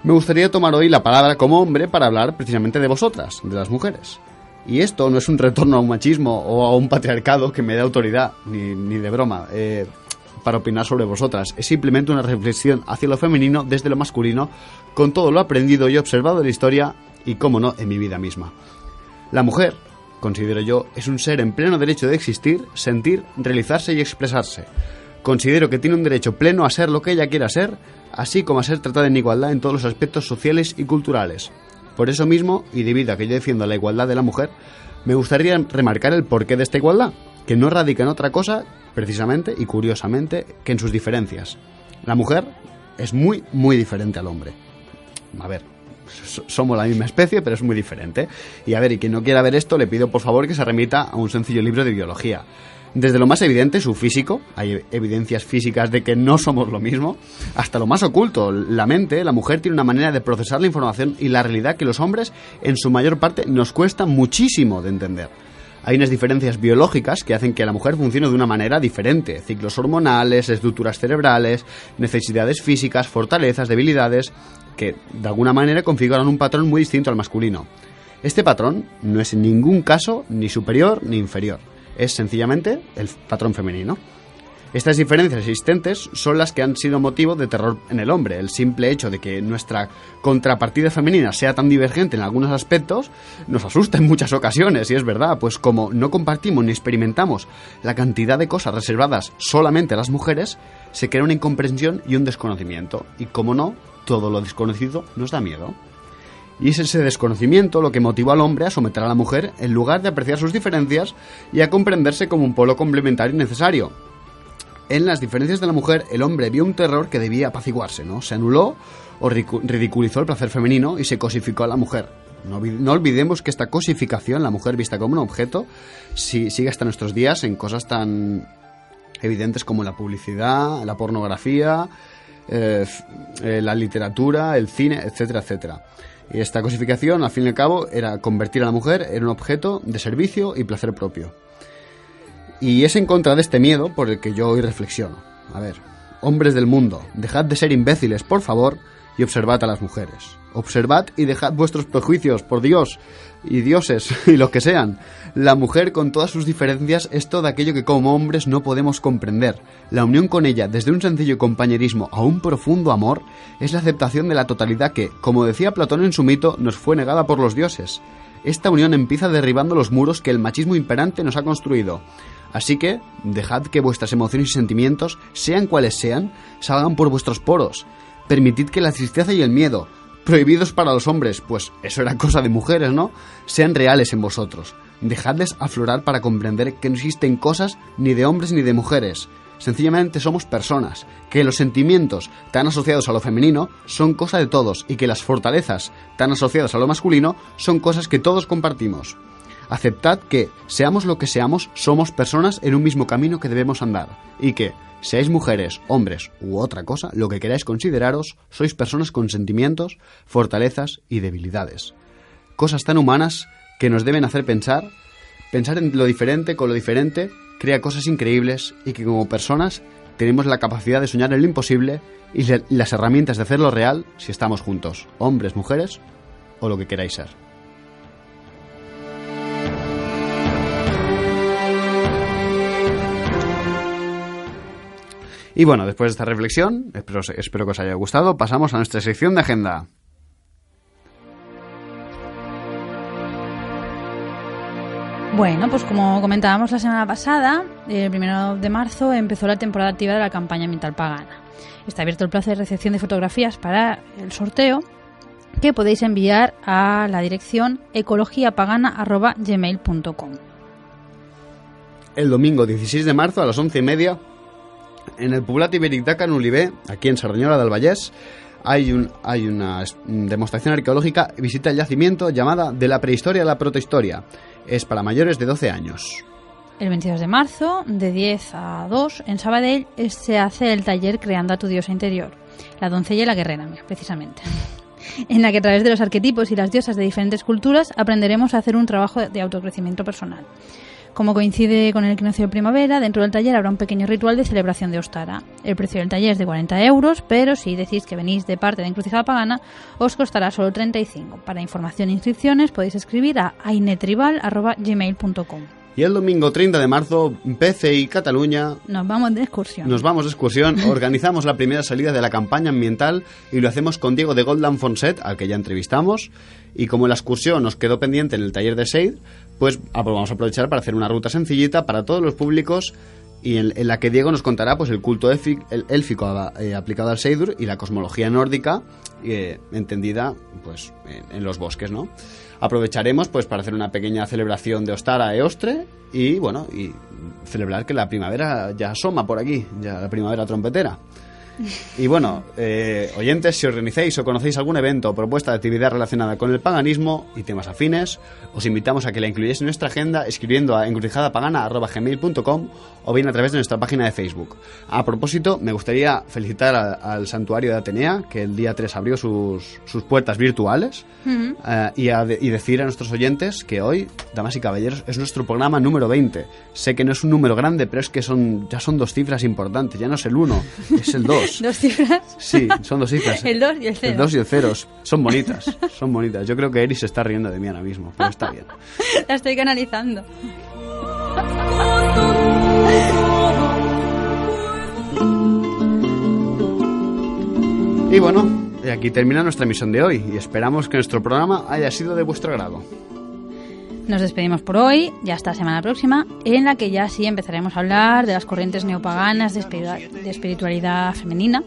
me gustaría tomar hoy la palabra como hombre para hablar precisamente de vosotras, de las mujeres. Y esto no es un retorno a un machismo o a un patriarcado que me dé autoridad, ni de broma, para opinar sobre vosotras. Es simplemente una reflexión hacia lo femenino desde lo masculino, con todo lo aprendido y observado de la historia y, cómo no, en mi vida misma. La mujer, considero yo, es un ser en pleno derecho de existir, sentir, realizarse y expresarse. Considero que tiene un derecho pleno a ser lo que ella quiera ser, así como a ser tratada en igualdad en todos los aspectos sociales y culturales. Por eso mismo, y debido a que yo defiendo la igualdad de la mujer, me gustaría remarcar el porqué de esta igualdad, que no radica en otra cosa, precisamente y curiosamente, que en sus diferencias. La mujer es muy, muy diferente al hombre. A ver, somos la misma especie, pero es muy diferente. Y a ver, y quien no quiera ver esto, le pido por favor que se remita a un sencillo libro de biología. Desde lo más evidente, su físico, hay evidencias físicas de que no somos lo mismo, hasta lo más oculto, la mente, la mujer tiene una manera de procesar la información y la realidad que los hombres, en su mayor parte, nos cuesta muchísimo de entender. Hay unas diferencias biológicas que hacen que la mujer funcione de una manera diferente. Ciclos hormonales, estructuras cerebrales, necesidades físicas, fortalezas, debilidades, que de alguna manera configuran un patrón muy distinto al masculino. Este patrón no es en ningún caso ni superior ni inferior. Es sencillamente el patrón femenino. Estas diferencias existentes son las que han sido motivo de terror en el hombre. El simple hecho de que nuestra contrapartida femenina sea tan divergente en algunos aspectos nos asusta en muchas ocasiones, y es verdad, pues como no compartimos ni experimentamos la cantidad de cosas reservadas solamente a las mujeres, se crea una incomprensión y un desconocimiento. Y como no, todo lo desconocido nos da miedo. Y es ese desconocimiento lo que motivó al hombre a someter a la mujer en lugar de apreciar sus diferencias y a comprenderse como un polo complementario y necesario. En las diferencias de la mujer, el hombre vio un terror que debía apaciguarse, ¿no? Se anuló o ridiculizó el placer femenino y se cosificó a la mujer. No olvidemos que esta cosificación, la mujer vista como un objeto, sigue hasta nuestros días en cosas tan evidentes como la publicidad, la pornografía, la literatura, el cine, etcétera, etcétera. Y esta cosificación, al fin y al cabo, era convertir a la mujer en un objeto de servicio y placer propio. Y es en contra de este miedo por el que yo hoy reflexiono. A ver, hombres del mundo, dejad de ser imbéciles, por favor, y observad a las mujeres. Observad y dejad vuestros prejuicios, por Dios, y dioses, y lo que sean. La mujer, con todas sus diferencias, es todo aquello que como hombres no podemos comprender. La unión con ella, desde un sencillo compañerismo a un profundo amor, es la aceptación de la totalidad que, como decía Platón en su mito, nos fue negada por los dioses. Esta unión empieza derribando los muros que el machismo imperante nos ha construido. Así que, dejad que vuestras emociones y sentimientos, sean cuales sean, salgan por vuestros poros. Permitid que la tristeza y el miedo, prohibidos para los hombres, pues eso era cosa de mujeres, ¿no?, sean reales en vosotros. Dejadles aflorar para comprender que no existen cosas ni de hombres ni de mujeres. Sencillamente somos personas, que los sentimientos tan asociados a lo femenino son cosa de todos y que las fortalezas tan asociadas a lo masculino son cosas que todos compartimos. Aceptad que, seamos lo que seamos, somos personas en un mismo camino que debemos andar. Y que, seáis mujeres, hombres u otra cosa, lo que queráis consideraros, sois personas con sentimientos, fortalezas y debilidades. Cosas tan humanas que nos deben hacer pensar en lo diferente con lo diferente, crea cosas increíbles y que como personas tenemos la capacidad de soñar en lo imposible y las herramientas de hacerlo real si estamos juntos, hombres, mujeres o lo que queráis ser. Y bueno, después de esta reflexión, espero que os haya gustado, pasamos a nuestra sección de agenda. Bueno, pues como comentábamos la semana pasada, el 1 de marzo empezó la temporada activa de la campaña ambiental pagana. Está abierto el plazo de recepción de fotografías para el sorteo, que podéis enviar a la dirección ecologiapagana@gmail.com. El domingo 16 de marzo a las 11:30, en el Poblat Ibèric de Can Oliver, aquí en Cerdanyola del Vallès, hay una demostración arqueológica y visita el yacimiento llamada De la prehistoria a la protohistoria. Es para mayores de 12 años. El 22 de marzo, de 10 a 2, en Sabadell, se hace el taller Creando a tu diosa interior, la doncella y la guerrera, precisamente, en la que a través de los arquetipos y las diosas de diferentes culturas aprenderemos a hacer un trabajo de autocrecimiento personal. Como coincide con el equinoccio de primavera, dentro del taller habrá un pequeño ritual de celebración de Ostara. El precio del taller es de 40 euros, pero si decís que venís de parte de Encrucijada Pagana, os costará solo 35. Para información e inscripciones podéis escribir a ainetribal@gmail.com. Y el domingo 30 de marzo, PCI Cataluña... Nos vamos de excursión. Organizamos la primera salida de la campaña ambiental y lo hacemos con Diego de Goldan Fonset, al que ya entrevistamos. Y como la excursión nos quedó pendiente en el taller de Seid, pues vamos a aprovechar para hacer una ruta sencillita para todos los públicos y en la que Diego nos contará pues el culto élfico aplicado al Seidur y la cosmología nórdica entendida pues en los bosques, ¿no? Aprovecharemos pues para hacer una pequeña celebración de Ostara e Ostre y bueno, y celebrar que la primavera ya asoma por aquí, ya la primavera trompetera. Y bueno, oyentes, si organizáis o conocéis algún evento o propuesta de actividad relacionada con el paganismo y temas afines, os invitamos a que la incluyáis en nuestra agenda escribiendo a encrucijadapagana@gmail.com o bien a través de nuestra página de Facebook. A propósito, me gustaría felicitar al Santuario de Atenea, que el día 3 abrió sus puertas virtuales, y decir a nuestros oyentes que hoy, damas y caballeros, es nuestro programa número 20. Sé que no es un número grande, pero es que ya son 2 cifras importantes, ya no es el 1, es el 2. ¿2 cifras? Sí, son 2 cifras. El 2 y el 0. El 2 y el 0. Son bonitas, son bonitas. Yo creo que Eri se está riendo de mí ahora mismo, pero está bien. La estoy canalizando. Y bueno, aquí termina nuestra emisión de hoy y esperamos que nuestro programa haya sido de vuestro agrado. Nos despedimos por hoy y hasta la semana próxima, en la que ya sí empezaremos a hablar de las corrientes neopaganas de espiritualidad femenina,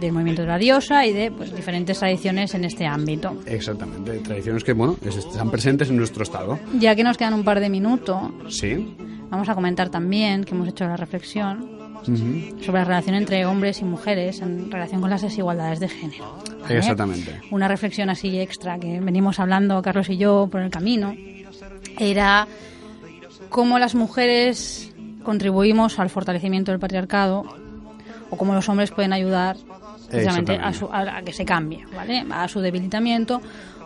del movimiento de la diosa y de pues, diferentes tradiciones en este ámbito. Exactamente, tradiciones que bueno están presentes en nuestro estado. Ya que nos quedan un par de minutos, sí, vamos a comentar también que hemos hecho la reflexión sobre la relación entre hombres y mujeres en relación con las desigualdades de género. ¿Vale? Exactamente. Una reflexión así extra que venimos hablando Carlos y yo por el camino era cómo las mujeres contribuimos al fortalecimiento del patriarcado o cómo los hombres pueden ayudar precisamente a que se cambie, ¿vale? A su debilitamiento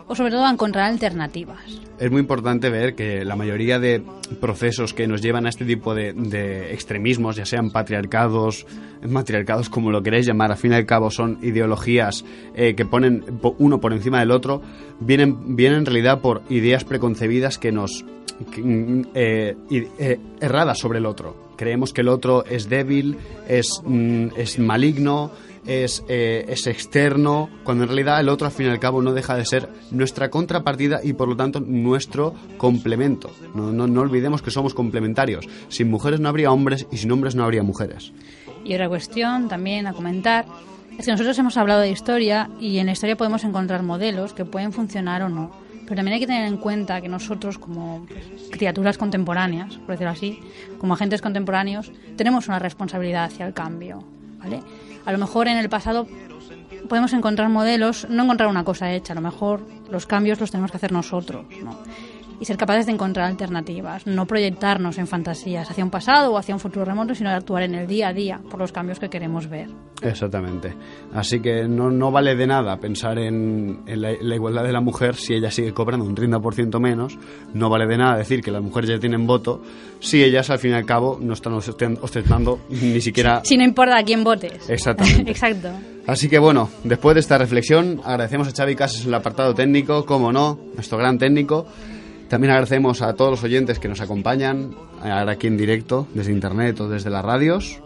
o sobre todo a encontrar alternativas. Es muy importante ver que la mayoría de procesos que nos llevan a este tipo de extremismos, ya sean matriarcados como lo queréis llamar, al fin y al cabo son ideologías que ponen uno por encima del otro, vienen en realidad por ideas preconcebidas erradas sobre el otro. Creemos que el otro es débil, es maligno, es externo, cuando en realidad el otro al fin y al cabo no deja de ser nuestra contrapartida y por lo tanto nuestro complemento. No olvidemos que somos complementarios. Sin mujeres no habría hombres y sin hombres no habría mujeres. Y otra cuestión también a comentar es que nosotros hemos hablado de historia y en la historia podemos encontrar modelos que pueden funcionar o no. Pero también hay que tener en cuenta que nosotros, como criaturas contemporáneas, por decirlo así, como agentes contemporáneos, tenemos una responsabilidad hacia el cambio, ¿vale? A lo mejor en el pasado podemos encontrar modelos, no encontrar una cosa hecha, a lo mejor los cambios los tenemos que hacer nosotros, ¿no? y ser capaces de encontrar alternativas, no proyectarnos en fantasías hacia un pasado o hacia un futuro remoto, sino de actuar en el día a día por los cambios que queremos ver. Exactamente. Así que no vale de nada pensar en la igualdad de la mujer si ella sigue cobrando un 30% menos. No vale de nada decir que las mujeres ya tienen voto si ellas al fin y al cabo no están ostentando ni siquiera... Si no importa a quién votes. Exactamente. Exacto. Así que bueno, después de esta reflexión agradecemos a Xavi Casas en el apartado técnico, como no, nuestro gran técnico. También agradecemos a todos los oyentes que nos acompañan ahora aquí en directo, desde internet o desde las radios.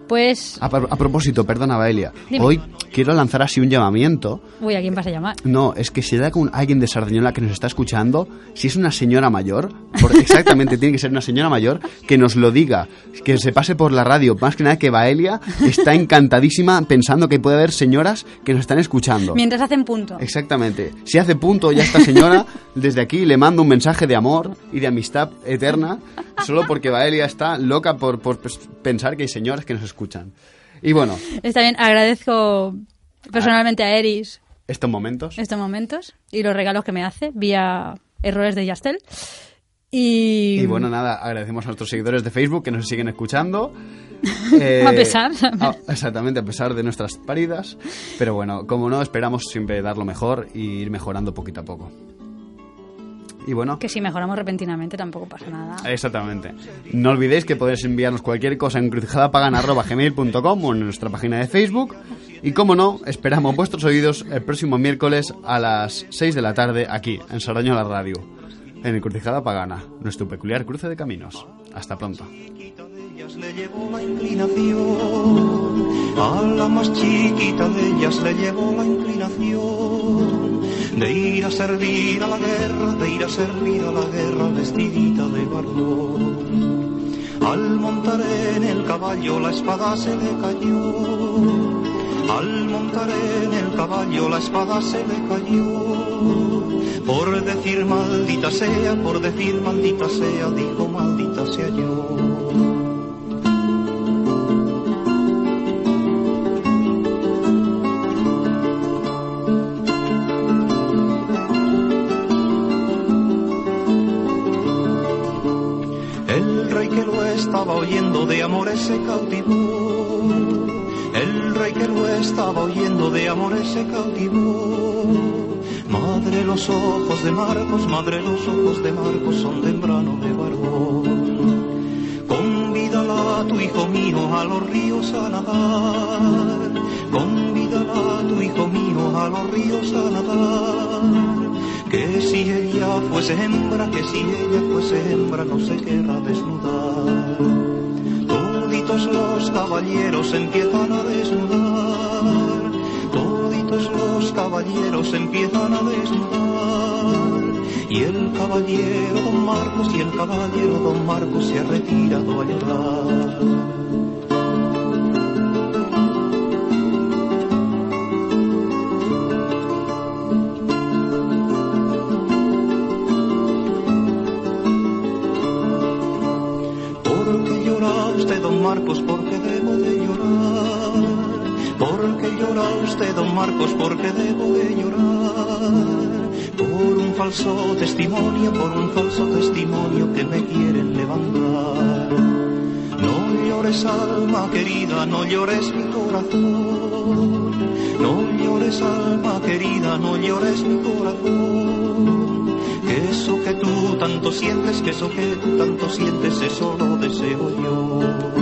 Pues... A propósito, perdona, Baelia, Dime. hoy quiero lanzar así un llamamiento. Uy, ¿a quién vas a llamar? No, es que si hay alguien de Sardañola que nos está escuchando, si es una señora mayor, exactamente tiene que ser una señora mayor, que nos lo diga, que se pase por la radio, más que nada que Baelia está encantadísima pensando que puede haber señoras que nos están escuchando. Mientras hacen punto. Exactamente. Si hace punto ya esta señora, desde aquí le mando un mensaje de amor y de amistad eterna, solo porque Baelia está loca por pensar que hay señoras que nos escuchan. Y bueno, Está bien, agradezco personalmente a Eris estos momentos y los regalos que me hace vía errores de Yastel. Y bueno, nada, agradecemos a nuestros seguidores de Facebook que nos siguen escuchando. A pesar. Exactamente, a pesar de nuestras paridas. Pero bueno, como no, esperamos siempre dar lo mejor y ir mejorando poquito a poco. Y bueno, Que si mejoramos repentinamente tampoco pasa nada. exactamente. No olvidéis que podéis enviarnos cualquier cosa en encrucijadapagana@gmail.com o en nuestra página de Facebook. Y como no, esperamos vuestros oídos el próximo miércoles a las 6 de la tarde aquí, en Sardañola Radio, en Encrucijada Pagana, nuestro peculiar cruce de caminos. Hasta pronto. Le llevó la inclinación, a la más chiquita de ellas le llevó la inclinación de ir a servir a la guerra, de ir a servir a la guerra vestidita de barbón. Al montar en el caballo la espada se le cayó, al montar en el caballo la espada se le cayó. Por decir maldita sea, dijo maldita sea yo. Estaba oyendo de amores se cautivó, el rey que lo estaba oyendo de amores se cautivó. Madre, los ojos de Marcos, madre, los ojos de Marcos son de embrano de barbón. Convídala a tu hijo mío a los ríos a nadar, convídala a tu hijo mío a los ríos a nadar. Que si ella fuese hembra, no se querrá desnudar. Toditos los caballeros empiezan a desnudar, toditos los caballeros empiezan a desnudar. Y el caballero don Marcos se ha retirado a llorar. Marcos, porque debo de llorar, porque llora usted, don Marcos, porque debo de llorar, por un falso testimonio que me quieren levantar. No llores, alma querida, no llores mi corazón, no llores, alma querida, no llores mi corazón, que eso que tú tanto sientes, eso lo deseo yo.